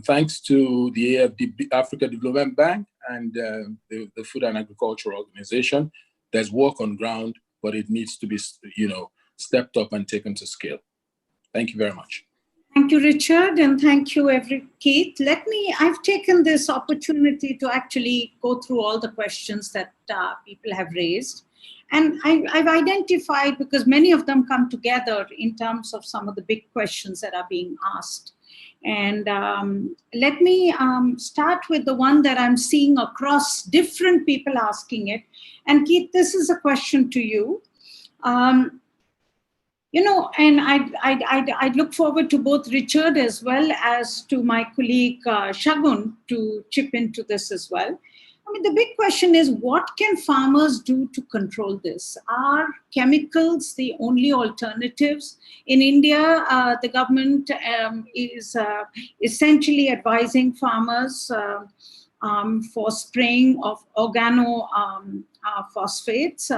Thanks to the AFD, Africa Development Bank, and the Food and Agriculture Organization, there's work on ground, but it needs to be stepped up and taken to scale. Thank you very much. Thank you, Richard, and thank you, Keith. I've taken this opportunity to actually go through all the questions that people have raised. And I've identified, because many of them come together in terms of some of the big questions that are being asked. And let me start with the one that I'm seeing across different people asking it. And Keith, this is a question to you. And I'd look forward to both Richard as well as to my colleague Shagun to chip into this as well. I mean, the big question is, what can farmers do to control this? Are chemicals the only alternatives? In India, the government is essentially advising farmers for spraying of organophosphates,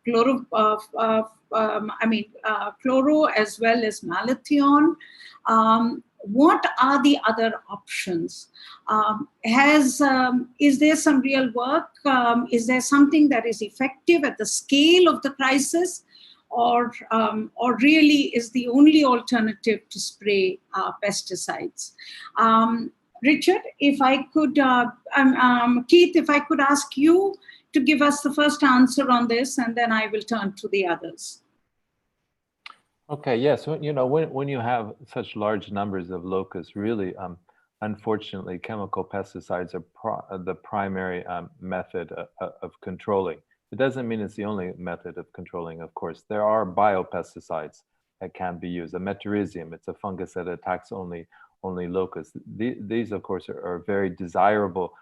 chloro as well as malathion. What are the other options? Is there some real work? Is there something that is effective at the scale of the crisis? Or really is the only alternative to spray pesticides? Richard, if I could, Keith, if I could ask you to give us the first answer on this, and then I will turn to the others. Okay, yes, when you have such large numbers of locusts, really, unfortunately, chemical pesticides are the primary method of controlling. It doesn't mean it's the only method of controlling, of course. There are biopesticides that can be used. A metarhizium, it's a fungus that attacks only locusts. These, of course, are very desirable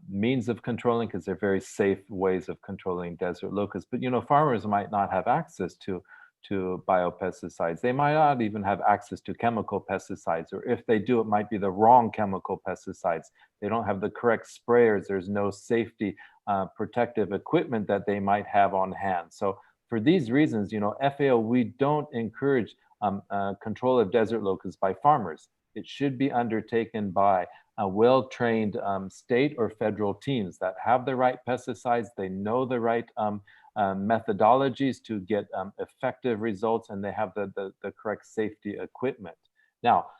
means of controlling, because they're very safe ways of controlling desert locusts. But farmers might not have access to biopesticides. They might not even have access to chemical pesticides, or if they do, it might be the wrong chemical pesticides. They don't have the correct sprayers. There's no safety protective equipment that they might have on hand. So for these reasons, FAO, we don't encourage control of desert locusts by farmers. It should be undertaken by well-trained state or federal teams that have the right pesticides, they know the right methodologies to get effective results, and they have the correct safety equipment. Now,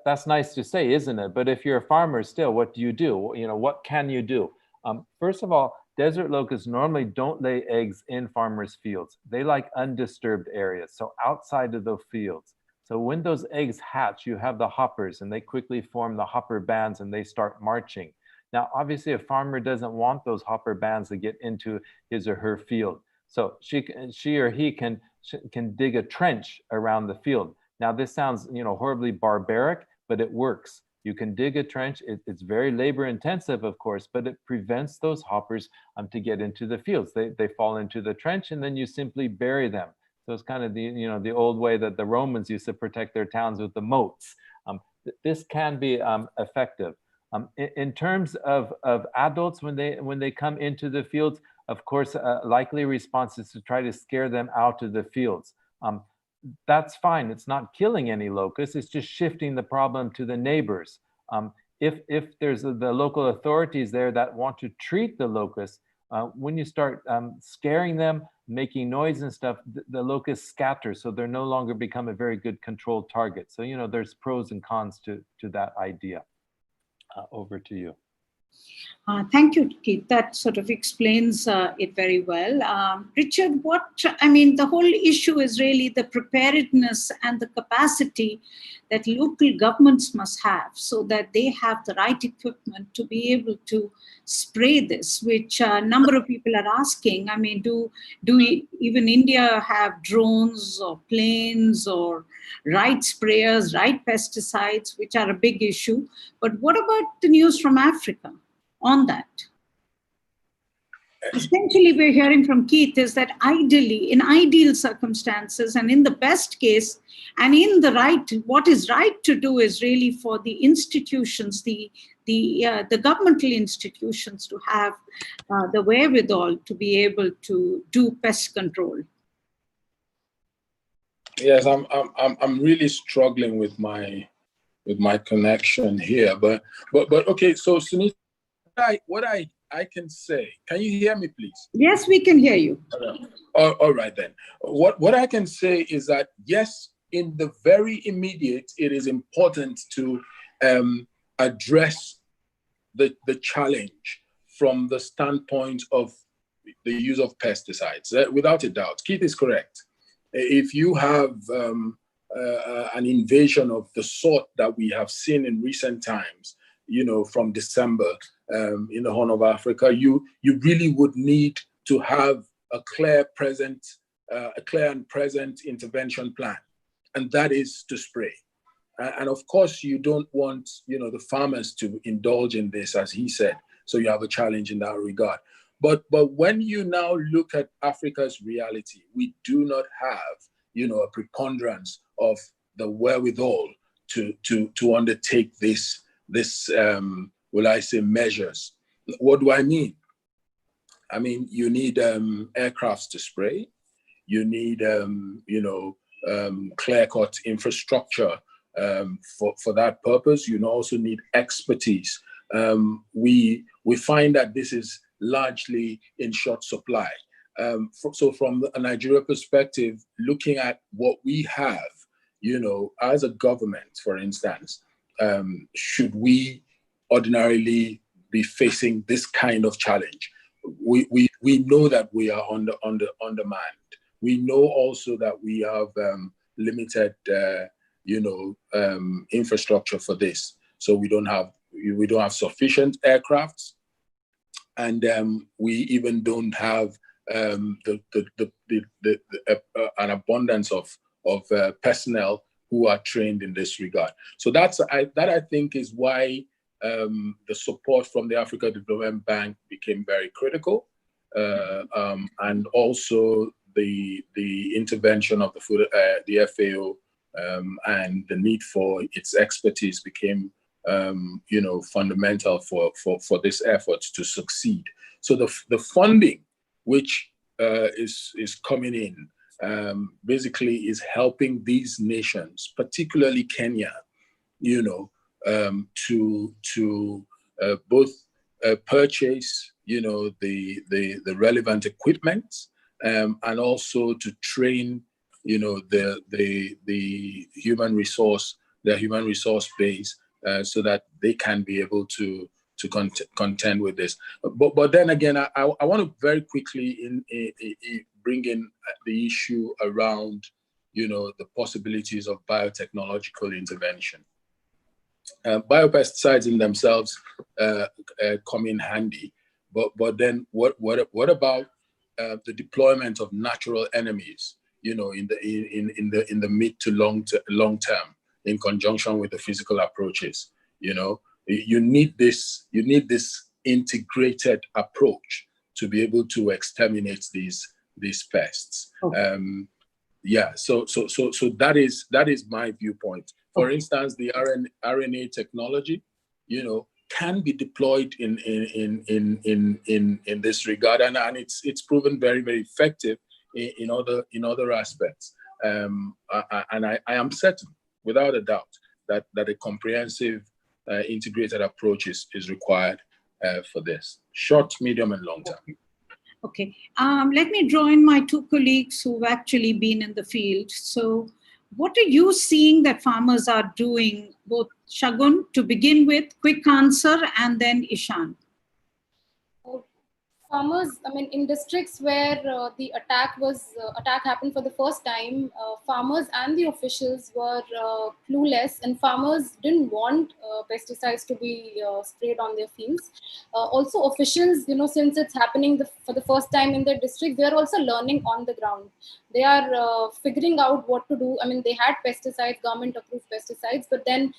that's nice to say, isn't it? But if you're a farmer still, what do? You know, what can you do? First of all, desert locusts normally don't lay eggs in farmers' fields. They like undisturbed areas, so outside of the fields. So when those eggs hatch, you have the hoppers, and they quickly form the hopper bands, and they start marching. Now, obviously, a farmer doesn't want those hopper bands to get into his or her field. So she or he can dig a trench around the field. Now, this sounds, you know, horribly barbaric, but it works. You can dig a trench. It's very labor intensive, of course, but it prevents those hoppers to get into the fields. They fall into the trench, and then you simply bury them. So it's kind of the, you know, the old way that the Romans used to protect their towns with the moats. This can be effective. In terms of adults, when they come into the fields, of course, a likely response is to try to scare them out of the fields. That's fine. It's not killing any locusts. It's just shifting the problem to the neighbors. If there's the local authorities there that want to treat the locusts, when you start scaring them, making noise and stuff, the locusts scatter, so they're no longer become a very good controlled target. So, you know, there's pros and cons to that idea. Over to you. Thank you, Keith. That sort of explains it very well. Richard, the whole issue is really the preparedness and the capacity that local governments must have so that they have the right equipment to be able to spray this, which a number of people are asking. I mean, do even India have drones or planes or right sprayers, right pesticides, which are a big issue? But what about the news from Africa on that? Essentially, we're hearing from Keith is that ideally, in ideal circumstances and in the best case, and in the right, what is right to do is really for the institutions, the governmental institutions to have the wherewithal to be able to do pest control. Yes, I'm really struggling with my connection here, but okay. So Sunita, what I can say, can you hear me, please? Yes, we can hear you. All right then. What I can say is that yes, in the very immediate, it is important to address the challenge from the standpoint of the use of pesticides. Without a doubt, Keith is correct. If you have an invasion of the sort that we have seen in recent times, you know, from December in the Horn of Africa, you really would need to have a clear and present intervention plan, and that is to spray. And of course, you don't want, you know, the farmers to indulge in this, as he said. So you have a challenge in that regard. But when you now look at Africa's reality, we do not have, you know, a preponderance of the wherewithal to undertake this will I say measures. What do I mean? I mean, you need aircrafts to spray. You need clear-cut infrastructure for that purpose. You also need expertise. We find that this is largely in short supply. So from a Nigeria perspective, looking at what we have, you know, as a government, for instance, should we ordinarily be facing this kind of challenge? We know that we are on demand. We know also that we have limited, infrastructure for this. So we don't have sufficient aircrafts, and we even don't have an abundance of personnel who are trained in this regard. So that I think is why the support from the Africa Development Bank became very critical, and also the intervention of the FAO and the need for its expertise became fundamental for this effort to succeed. So the funding which is coming in basically is helping these nations, particularly Kenya, to both purchase the relevant equipment and also to train the human resource their human resource base so that they can be able to contend with this. But then again, I want to very quickly bring in the issue around, the possibilities of biotechnological intervention. Biopesticides in themselves come in handy, but then what about the deployment of natural enemies, in the mid to long term, in conjunction with the physical approaches? You need this integrated approach to be able to exterminate these pests. Okay. So that is my viewpoint. For instance, the RNA technology, can be deployed in this regard, and it's proven very, very effective in other aspects. And I am certain, without a doubt, that a comprehensive integrated approach is required for this, short, medium, and long term. Okay. Let me draw in my two colleagues who've actually been in the field. So what are you seeing that farmers are doing, both Shagun to begin with, quick answer, and then Ishan? Farmers, in districts where the attack happened for the first time, farmers and the officials were clueless, and farmers didn't want pesticides to be sprayed on their fields. Also, officials, since it's happening for the first time in their district, they are also learning on the ground. They are figuring out what to do. They had pesticides, government-approved pesticides, but then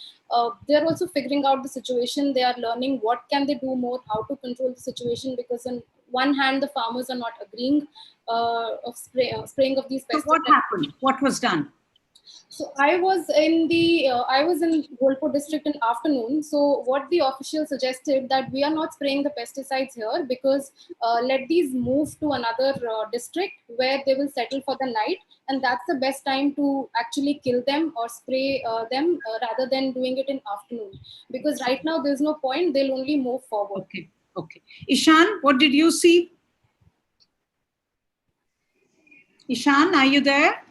they're also figuring out the situation. They are learning what can they do more, how to control the situation, because on one hand, the farmers are not agreeing of spraying of these pesticides. So what happened? What was done? So I was in Golpur district in afternoon. So what the official suggested, that we are not spraying the pesticides here, because let these move to another district where they will settle for the night, and that's the best time to actually kill them or spray them rather than doing it in afternoon, because right now there's no point, they'll only move forward. Okay. Ishan, what did you see? Ishan, are you there?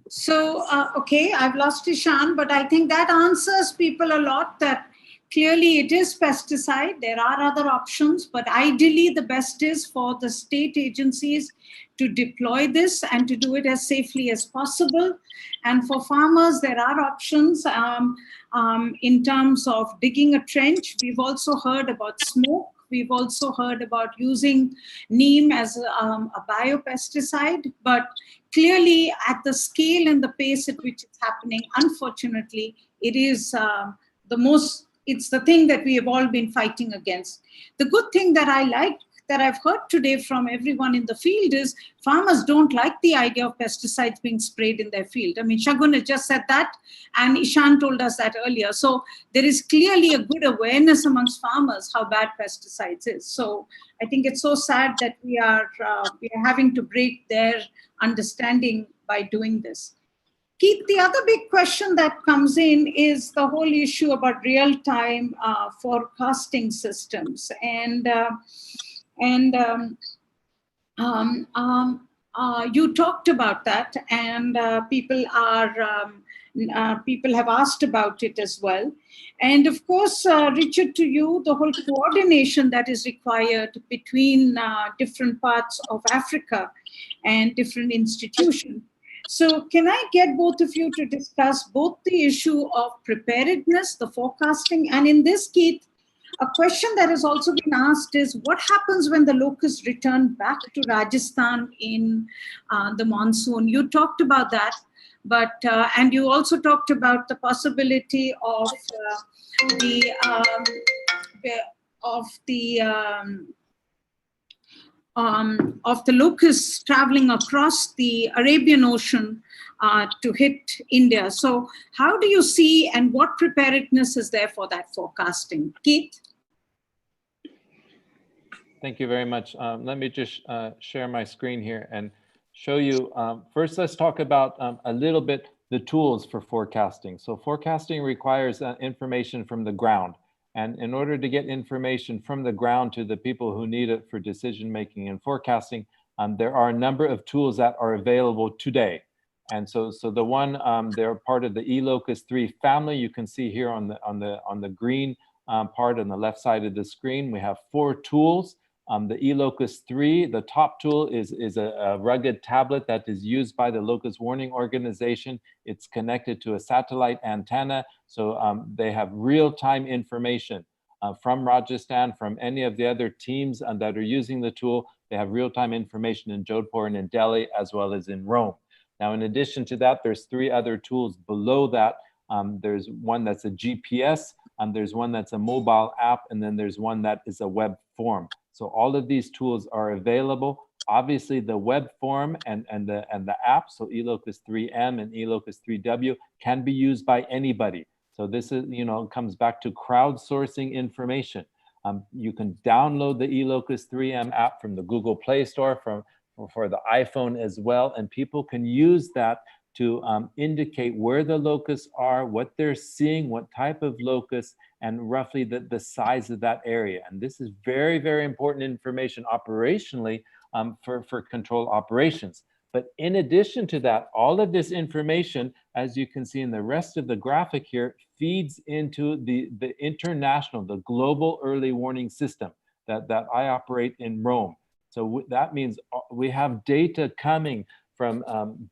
So, okay, I've lost Ishan, but I think that answers people a lot, that clearly it is pesticide. There are other options, but ideally the best is for the state agencies to deploy this and to do it as safely as possible. And for farmers, there are options in terms of digging a trench. We've also heard about smoke. We've also heard about using neem as a biopesticide, but clearly at the scale and the pace at which it's happening, unfortunately, it is it's the thing that we have all been fighting against. The good thing that I like, that I've heard today from everyone in the field, is farmers don't like the idea of pesticides being sprayed in their field. Shagun has just said that, and Ishan told us that earlier. So there is clearly a good awareness amongst farmers how bad pesticides is. So I think it's so sad that we are having to break their understanding by doing this. Keith, the other big question that comes in is the whole issue about real-time forecasting systems. You talked about that, and people have asked about it as well. And of course, Richard, to you, the whole coordination that is required between different parts of Africa and different institutions. So can I get both of you to discuss both the issue of preparedness, the forecasting, and in this, Keith, a question that has also been asked is, what happens when the locusts return back to Rajasthan in the monsoon? You talked about that, but and you also talked about the possibility of the locusts traveling across the Arabian Ocean to hit India. So how do you see, and what preparedness is there for that forecasting? Keith? Thank you very much. Let me just share my screen here and show you. First, let's talk about a little bit the tools for forecasting. So forecasting requires information from the ground. And in order to get information from the ground to the people who need it for decision making and forecasting, there are a number of tools that are available today. And so the one, they're part of the E-Locust 3 family. You can see here on the green part on the left side of the screen, we have 4 tools. The E-Locust 3, the top tool is a rugged tablet that is used by the Locust Warning Organization. It's connected to a satellite antenna, so they have real-time information from Rajasthan, from any of the other teams that are using the tool. They have real-time information in Jodhpur and in Delhi, as well as in Rome. Now, in addition to that, there's 3 other tools below that. There's one that's a GPS, there's one that's a mobile app, and then there's one that is a web form. So all of these tools are available. Obviously, the web form and the app, so E-Locust 3M and E-Locust 3W, can be used by anybody. So this is, comes back to crowdsourcing information. You can download the E-Locust 3M app from the Google Play Store, for the iPhone as well, and people can use that to indicate where the locusts are, what they're seeing, what type of locusts, and roughly the size of that area. And this is very, very important information operationally for control operations. But in addition to that, all of this information, as you can see in the rest of the graphic here, feeds into the international, the global early warning system that I operate in Rome. So that means we have data coming from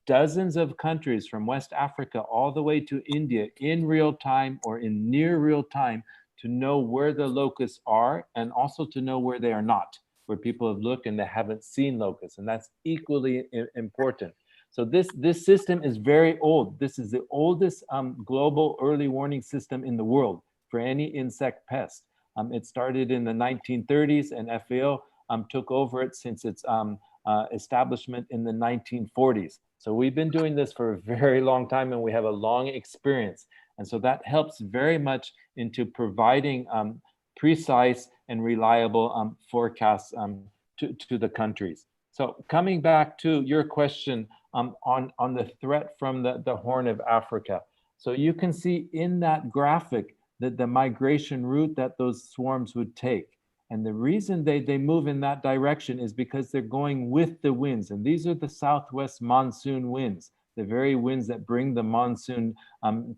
dozens of countries, from West Africa all the way to India, in real time or in near real time, to know where the locusts are, and also to know where they are not, where people have looked and they haven't seen locusts, and that's equally important. So this system is very old. This is the oldest global early warning system in the world for any insect pest. It started in the 1930s, and FAO took over it since its establishment in the 1940s. So we've been doing this for a very long time, and we have a long experience. And so that helps very much into providing precise and reliable forecasts to the countries. So coming back to your question on the threat from the Horn of Africa. So you can see in that graphic that the migration route that those swarms would take. And the reason they move in that direction is because they're going with the winds. And these are the southwest monsoon winds, the very winds that bring the monsoon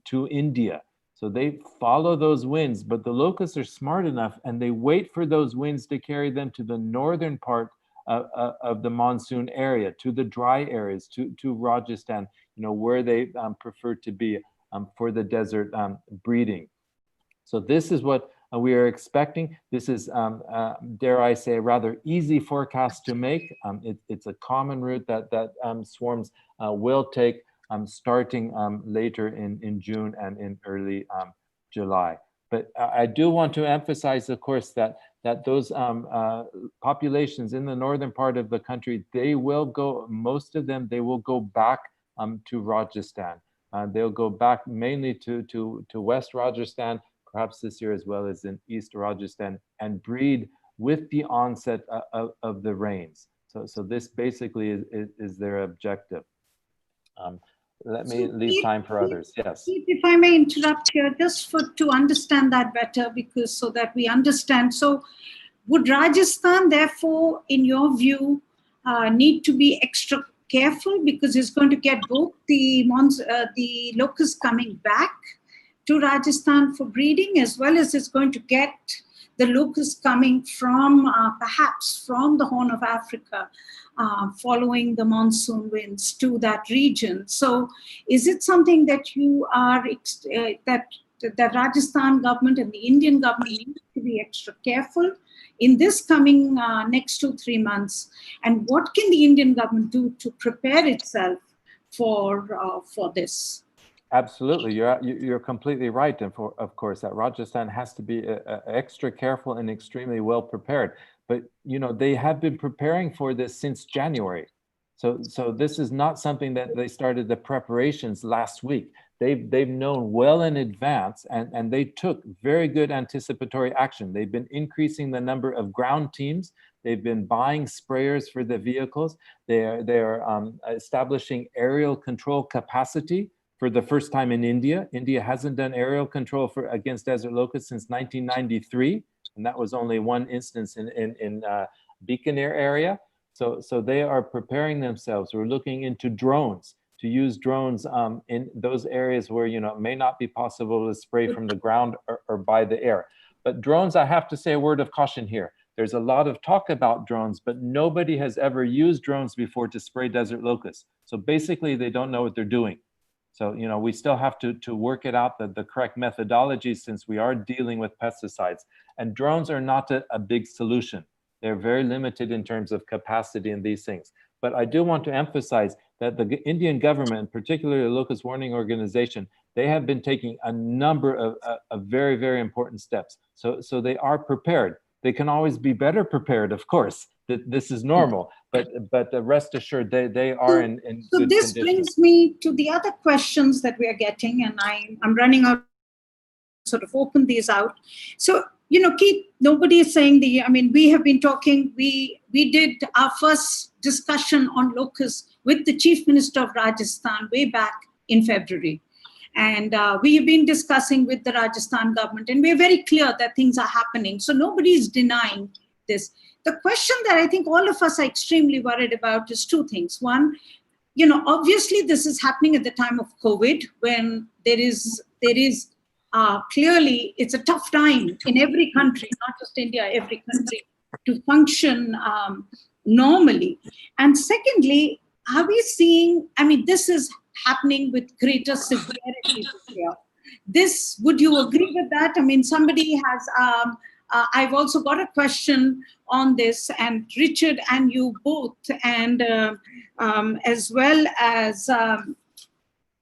to India. So they follow those winds, but the locusts are smart enough and they wait for those winds to carry them to the northern part of the monsoon area, to the dry areas, to Rajasthan, where they prefer to be for the desert breeding. So this is what we are expecting. This is, dare I say, a rather easy forecast to make. It's a common route that swarms will take starting later in June and in early July. But I do want to emphasize, of course, that those populations in the northern part of the country, they will go, most of them, they will go back to Rajasthan. They'll go back mainly to West Rajasthan, perhaps this year, as well as in East Rajasthan, and breed with the onset of the rains. So this basically is their objective. Let me leave time for others. Yes. If I may interrupt here, just to understand that better, because so that we understand. So would Rajasthan, therefore, in your view, need to be extra careful because it's going to get both the locusts coming back to Rajasthan for breeding, as well as it's going to get the locusts coming from perhaps from the Horn of Africa, following the monsoon winds to that region. So is it something that you are, that the Rajasthan government and the Indian government need to be extra careful in this coming next 2-3 months? And what can the Indian government do to prepare itself for this? Absolutely, you're completely right, and of course that Rajasthan has to be extra careful and extremely well prepared. But they have been preparing for this since January, so this is not something that they started the preparations last week. They've known well in advance, and they took very good anticipatory action. They've been increasing the number of ground teams. They've been buying sprayers for the vehicles. They are establishing aerial control capacity. For the first time in India. India hasn't done aerial control against desert locusts since 1993, and that was only one instance in Bikaner area. So they are preparing themselves. We're looking into drones to use drones in those areas where, it may not be possible to spray from the ground or by the air. But drones, I have to say a word of caution here. There's a lot of talk about drones, but nobody has ever used drones before to spray desert locusts. So basically, they don't know what they're doing. So, we still have to work it out, the correct methodology, since we are dealing with pesticides. And drones are not a big solution. They're very limited in terms of capacity in these things. But I do want to emphasize that the Indian government, particularly the Locust Warning Organization, they have been taking a number of very, very important steps. So they are prepared. They can always be better prepared, of course. This is normal, but rest assured, they are in so good this condition. brings me to the other questions that we are getting, and I'm running out, sort of open these out. So, Keith, nobody is saying we have been talking, we did our first discussion on locusts with the Chief Minister of Rajasthan way back in February. And we have been discussing with the Rajasthan government, and we're very clear that things are happening. So nobody is denying this. The question that I think all of us are extremely worried about is two things. One, obviously this is happening at the time of COVID, when there is clearly it's a tough time in every country, not just India, every country, to function normally. And secondly, are we seeing, this is happening with greater severity here. Would you agree with that? Somebody has, I've also got a question on this, and Richard and you both, and as well as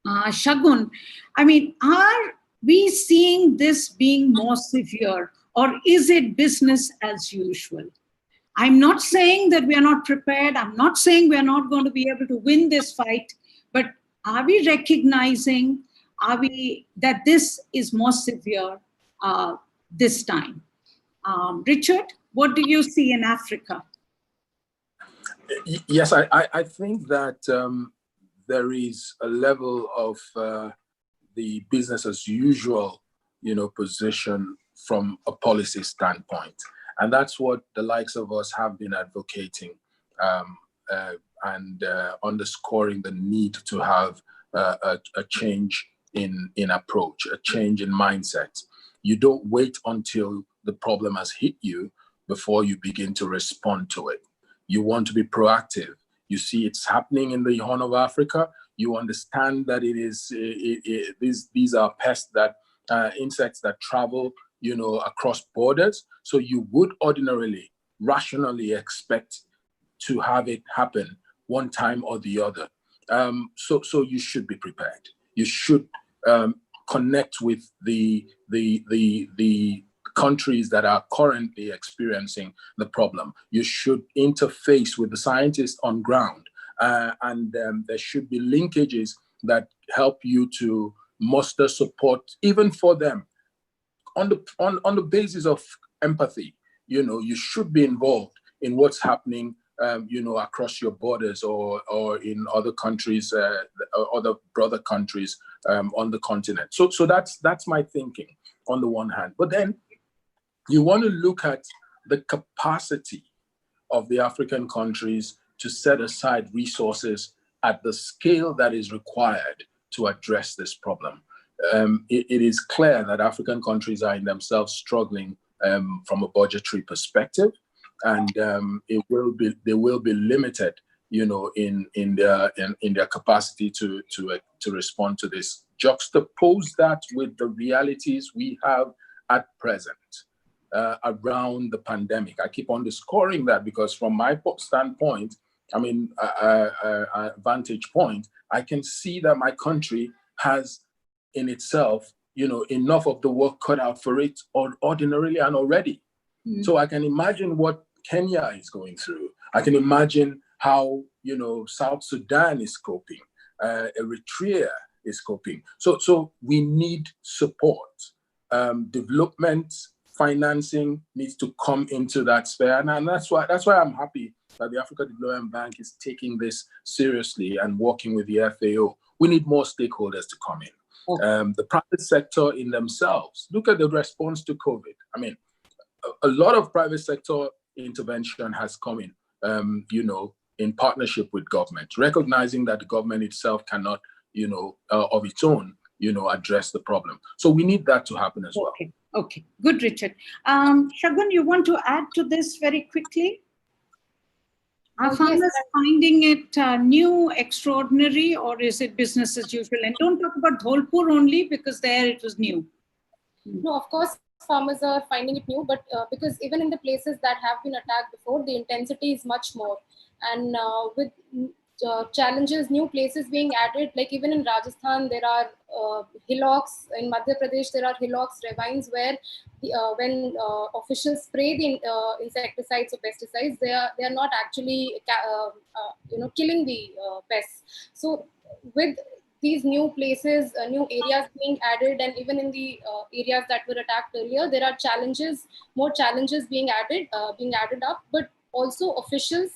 Shagun. Are we seeing this being more severe, or is it business as usual? I'm not saying that we are not prepared. I'm not saying we are not going to be able to win this fight, but are we recognizing, that this is more severe this time? Richard, what do you see in Africa? Yes, I think that there is a level of the business as usual, position from a policy standpoint. And that's what the likes of us have been advocating and underscoring the need to have a change in approach, a change in mindset. You don't wait until the problem has hit you before you begin to respond to it. You want to be proactive. You see it's happening in the Horn of Africa. You understand that these are pests that insects that travel, across borders. So you would ordinarily, rationally expect to have it happen one time or the other. So you should be prepared. You should connect with the countries that are currently experiencing the problem. You should interface with the scientists on ground, and there should be linkages that help you to muster support, even for them, on the basis of empathy. You should be involved in what's happening, across your borders or in other countries, other brother countries on the continent. So that's my thinking on the one hand. But then you want to look at the capacity of the African countries to set aside resources at the scale that is required to address this problem. It is clear that African countries are in themselves struggling from a budgetary perspective, and they will be limited, in their capacity to respond to this. Juxtapose that with the realities we have at present around the pandemic. I keep underscoring that because from my standpoint, vantage point, I can see that my country has in itself, enough of the work cut out for it ordinarily and already. Mm-hmm. So I can imagine what Kenya is going through. I can imagine how, South Sudan is coping, Eritrea is coping. So we need support. Development, financing needs to come into that sphere. And that's why I'm happy that the Africa Development Bank is taking this seriously and working with the FAO. We need more stakeholders to come in. The private sector in themselves, look at the response to COVID. A lot of private sector intervention has come in, in partnership with government, recognizing that the government itself cannot, of its own, address the problem. So we need that to happen as well. Okay, good, Richard. Shagun, you want to add to this very quickly? Are farmers finding it new, extraordinary, or is it business as usual? And don't talk about Dholpur only, because there it was new. No, of course, farmers are finding it new, but because even in the places that have been attacked before, the intensity is much more. And with challenges, new places being added, like even in Rajasthan, there are hillocks. In Madhya Pradesh, there are hillocks, ravines where when officials spray the insecticides or pesticides, they are not actually killing the pests. So with these new places, new areas being added, and even in the areas that were attacked earlier, there are challenges, more challenges being added up. But also officials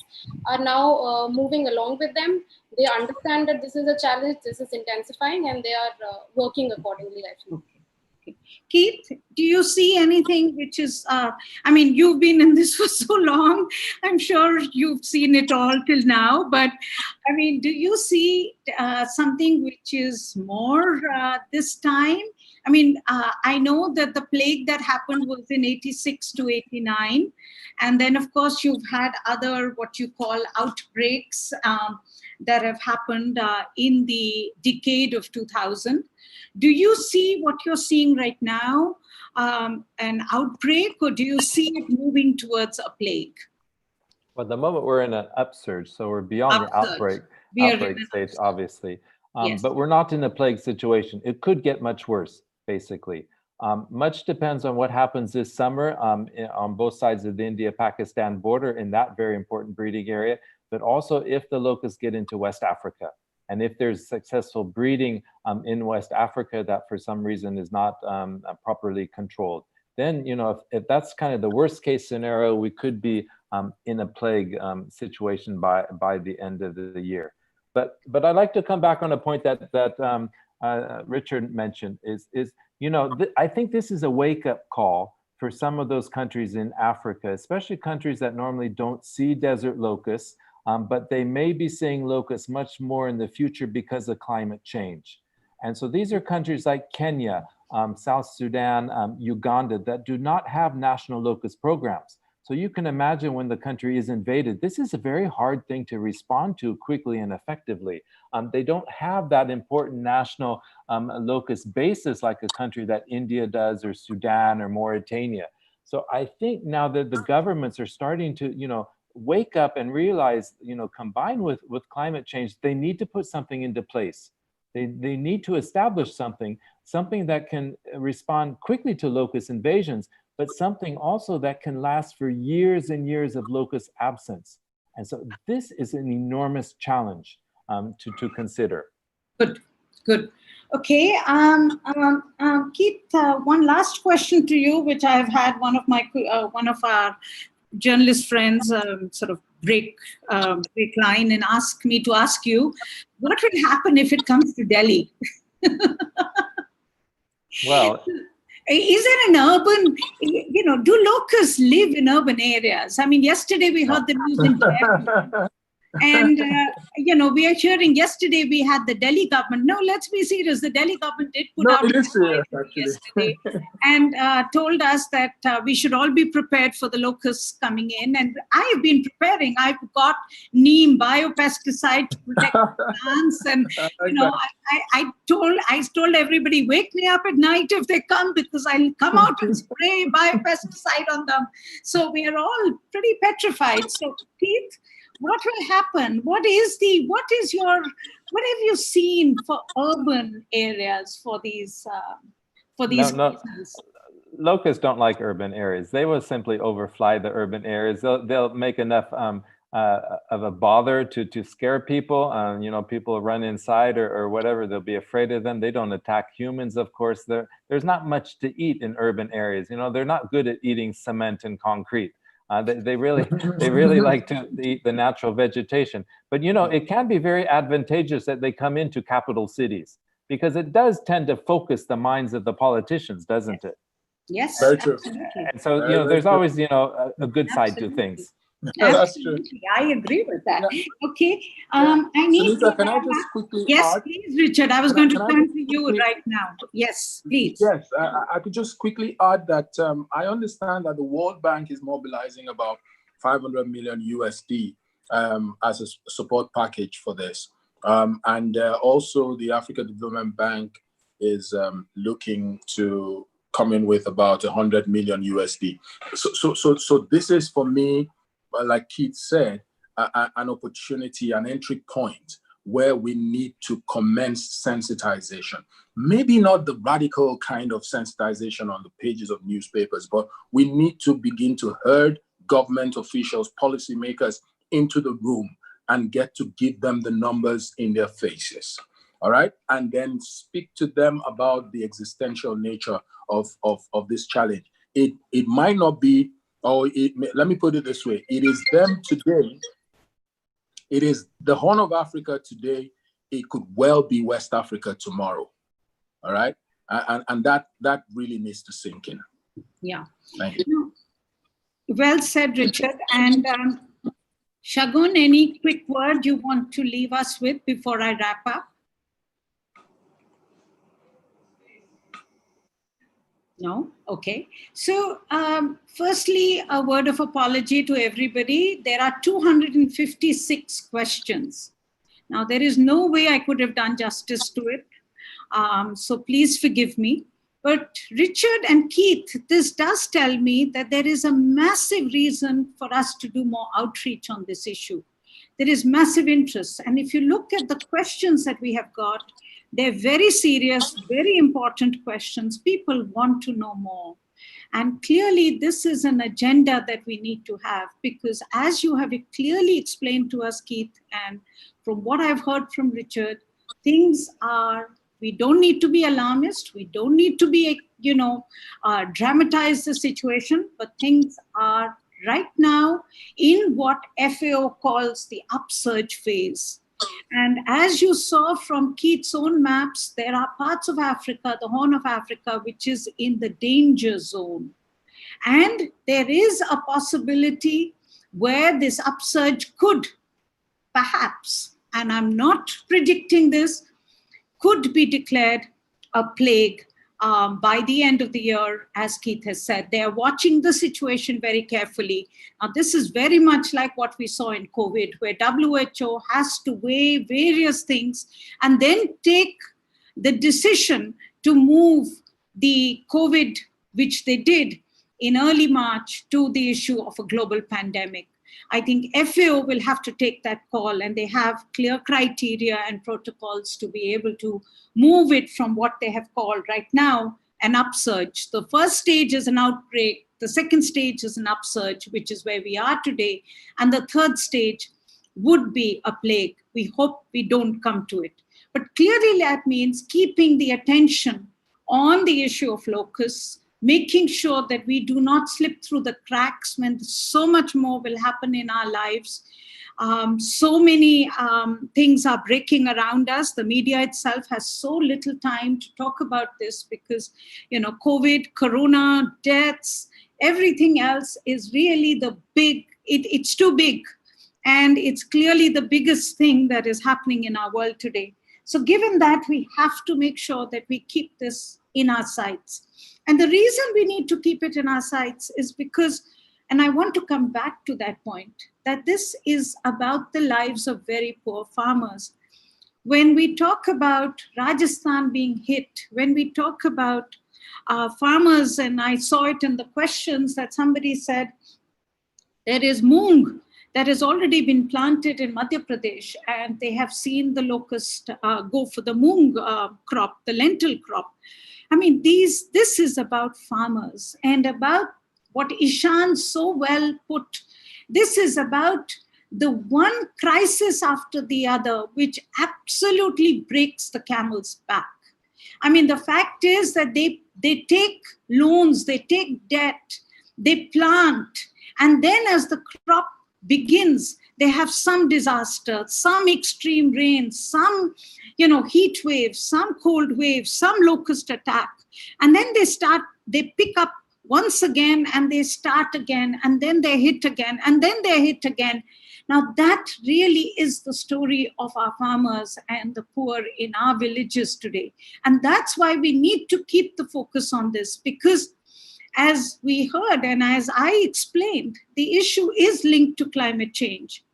are now moving along with them. They understand that this is a challenge, this is intensifying, and they are working accordingly, I think. Okay. Keith, do you see anything which is, you've been in this for so long, I'm sure you've seen it all till now, but do you see something which is more this time? I know that the plague that happened was in 86 to 89. And then, of course, you've had other, what you call outbreaks that have happened in the decade of 2000. Do you see what you're seeing right now, an outbreak, or do you see it moving towards a plague? Well, at the moment we're in an upsurge, so we're beyond the outbreak stage, obviously. Yes. But we're not in a plague situation. It could get much worse, basically. Much depends on what happens this summer on both sides of the India-Pakistan border in that very important breeding area, but also if the locusts get into West Africa. And if there's successful breeding in West Africa that for some reason is not properly controlled, then, if that's kind of the worst case scenario, we could be in a plague situation by the end of the year. But I'd like to come back on a point that Richard mentioned is I think this is a wake-up call for some of those countries in Africa, especially countries that normally don't see desert locusts, but they may be seeing locusts much more in the future because of climate change. And so these are countries like Kenya, South Sudan, Uganda, that do not have national locust programs. So you can imagine when the country is invaded, this is a very hard thing to respond to quickly and effectively. They don't have that important national locust basis like a country that India does, or Sudan, or Mauritania. So I think now that the governments are starting to, wake up and realize, combined with climate change, they need to put something into place. They need to establish something that can respond quickly to locust invasions, but something also that can last for years and years of locust absence. And so this is an enormous challenge to consider. Good. Okay, Keith, one last question to you, which I've had one of our journalist friends sort of break line and ask me to ask you, what will happen if it comes to Delhi? Well, is there an urban, do locusts live in urban areas? Yesterday we heard the news in Delhi. And, we are hearing yesterday we had the Delhi government. No, let's be serious. The Delhi government did put out yesterday and told us that we should all be prepared for the locusts coming in. And I have been preparing. I've got neem biopesticide to protect the plants. And, I told everybody, wake me up at night if they come, because I'll come out and spray biopesticide on them. So we are all pretty petrified. So, Keith, what will happen? What have you seen for urban areas for these reasons? Locusts don't like urban areas. They will simply overfly the urban areas. They'll make enough of a bother to scare people. People run inside or whatever. They'll be afraid of them. They don't attack humans, of course. There's not much to eat in urban areas. They're not good at eating cement and concrete. They really like to eat the natural vegetation. But, it can be very advantageous that they come into capital cities, because it does tend to focus the minds of the politicians, doesn't it? Yes, very true. absolutely. And so, there's always, a good side to things. That's true. Absolutely, I agree with that. Okay, I need Sunita, to can I just quickly yes, add? please, Richard. I was Can I- going to can I turn just to you quickly- right now. Yes, please. Yes, I could just quickly add that I understand that the World Bank is mobilizing about 500 million USD as a support package for this. And also the Africa Development Bank is looking to come in with about 100 million USD. So this is, for me, like Keith said, an opportunity, an entry point where we need to commence sensitization. Maybe not the radical kind of sensitization on the pages of newspapers, but we need to begin to herd government officials, policymakers into the room and get to give them the numbers in their faces. All right. And then speak to them about the existential nature of this challenge. It might not be, let me put it this way. It is them today. It is the Horn of Africa today. It could well be West Africa tomorrow. All right. And that really needs to sink in. Yeah. Thank you. Well said, Richard. And Shagun, any quick word you want to leave us with before I wrap up? No? Okay. So firstly, a word of apology to everybody. There are 256 questions. Now, there is no way I could have done justice to it. So please forgive me. But Richard and Keith, this does tell me that there is a massive reason for us to do more outreach on this issue. There is massive interest. And if you look at the questions that we have got, they're very serious, very important questions. People want to know more. And clearly, this is an agenda that we need to have, because as you have clearly explained to us, Keith, and from what I've heard from Richard, things are, we don't need to be alarmist. We don't need to be, dramatize the situation, but things are right now in what FAO calls the upsurge phase. And as you saw from Keith's own maps, there are parts of Africa, the Horn of Africa, which is in the danger zone. And there is a possibility where this upsurge could perhaps, and I'm not predicting this, could be declared a plague by the end of the year, as Keith has said. They are watching the situation very carefully. Now, this is very much like what we saw in COVID, where WHO has to weigh various things and then take the decision to move the COVID, which they did in early March, to the issue of a global pandemic. I think FAO will have to take that call, and they have clear criteria and protocols to be able to move it from what they have called right now an upsurge. The first stage is an outbreak. The second stage is an upsurge, which is where we are today. And the third stage would be a plague. We hope we don't come to it. But clearly that means keeping the attention on the issue of locusts, making sure that we do not slip through the cracks when so much more will happen in our lives. So many things are breaking around us. The media itself has so little time to talk about this because, COVID, corona, deaths, everything else is really the big, it's too big. And it's clearly the biggest thing that is happening in our world today. So given that, we have to make sure that we keep this in our sights. And the reason we need to keep it in our sights is because, and I want to come back to that point, that this is about the lives of very poor farmers. When we talk about Rajasthan being hit, when we talk about farmers, and I saw it in the questions that somebody said, there is moong that has already been planted in Madhya Pradesh, and they have seen the locust go for the moong crop, the lentil crop. I mean, this is about farmers and about what Ishan so well put. This is about the one crisis after the other, which absolutely breaks the camel's back. I mean, the fact is that they take loans, they take debt, they plant, and then as the crop begins, they have some disaster, some extreme rain, some heat waves, some cold waves, some locust attack. And then they pick up once again, and they start again, and then they hit again, and then they hit again. Now that really is the story of our farmers and the poor in our villages today. And that's why we need to keep the focus on this, because as we heard and as I explained, the issue is linked to climate change.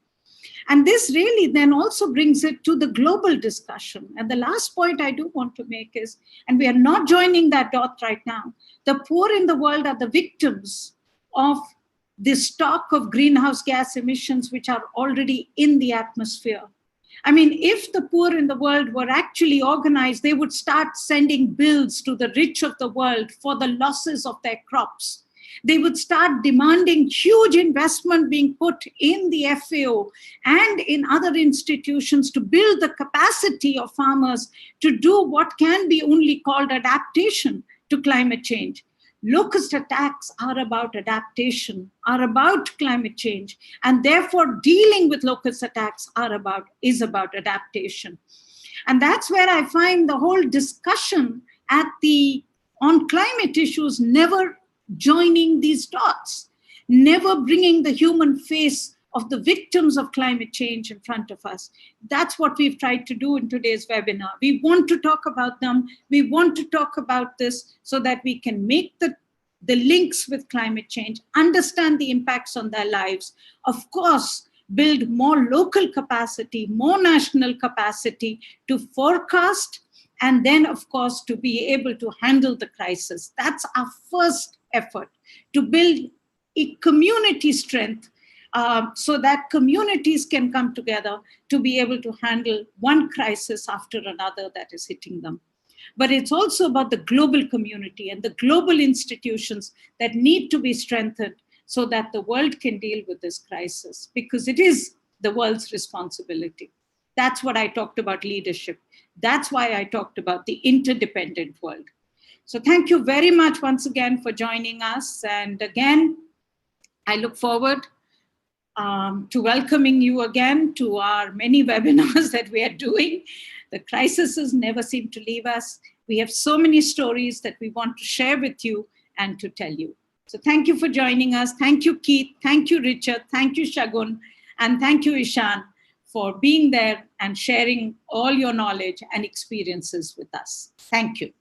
And this really then also brings it to the global discussion. And the last point I do want to make is, and we are not joining that dot right now, the poor in the world are the victims of the stock of greenhouse gas emissions which are already in the atmosphere. I mean, if the poor in the world were actually organized, they would start sending bills to the rich of the world for the losses of their crops. They would start demanding huge investment being put in the FAO and in other institutions to build the capacity of farmers to do what can be only called adaptation to climate change. Locust attacks are about adaptation, are about climate change, and therefore dealing with locust attacks is about adaptation. And that's where I find the whole discussion on climate issues never joining these dots, never bringing the human face of the victims of climate change in front of us. That's what we've tried to do in today's webinar. We want to talk about them. We want to talk about this so that we can make the links with climate change, understand the impacts on their lives, of course, build more local capacity, more national capacity to forecast, and then, of course, to be able to handle the crisis. That's our first effort, to build a community strength so that communities can come together to be able to handle one crisis after another that is hitting them. But it's also about the global community and the global institutions that need to be strengthened so that the world can deal with this crisis, because it is the world's responsibility. That's what I talked about leadership. That's why I talked about the interdependent world. So thank you very much once again for joining us. And again, I look forward to welcoming you again to our many webinars that we are doing. The crises never seem to leave us. We have so many stories that we want to share with you and to tell you. So thank you for joining us. Thank you, Keith. Thank you, Richard. Thank you, Shagun. And thank you, Ishan, for being there and sharing all your knowledge and experiences with us. Thank you.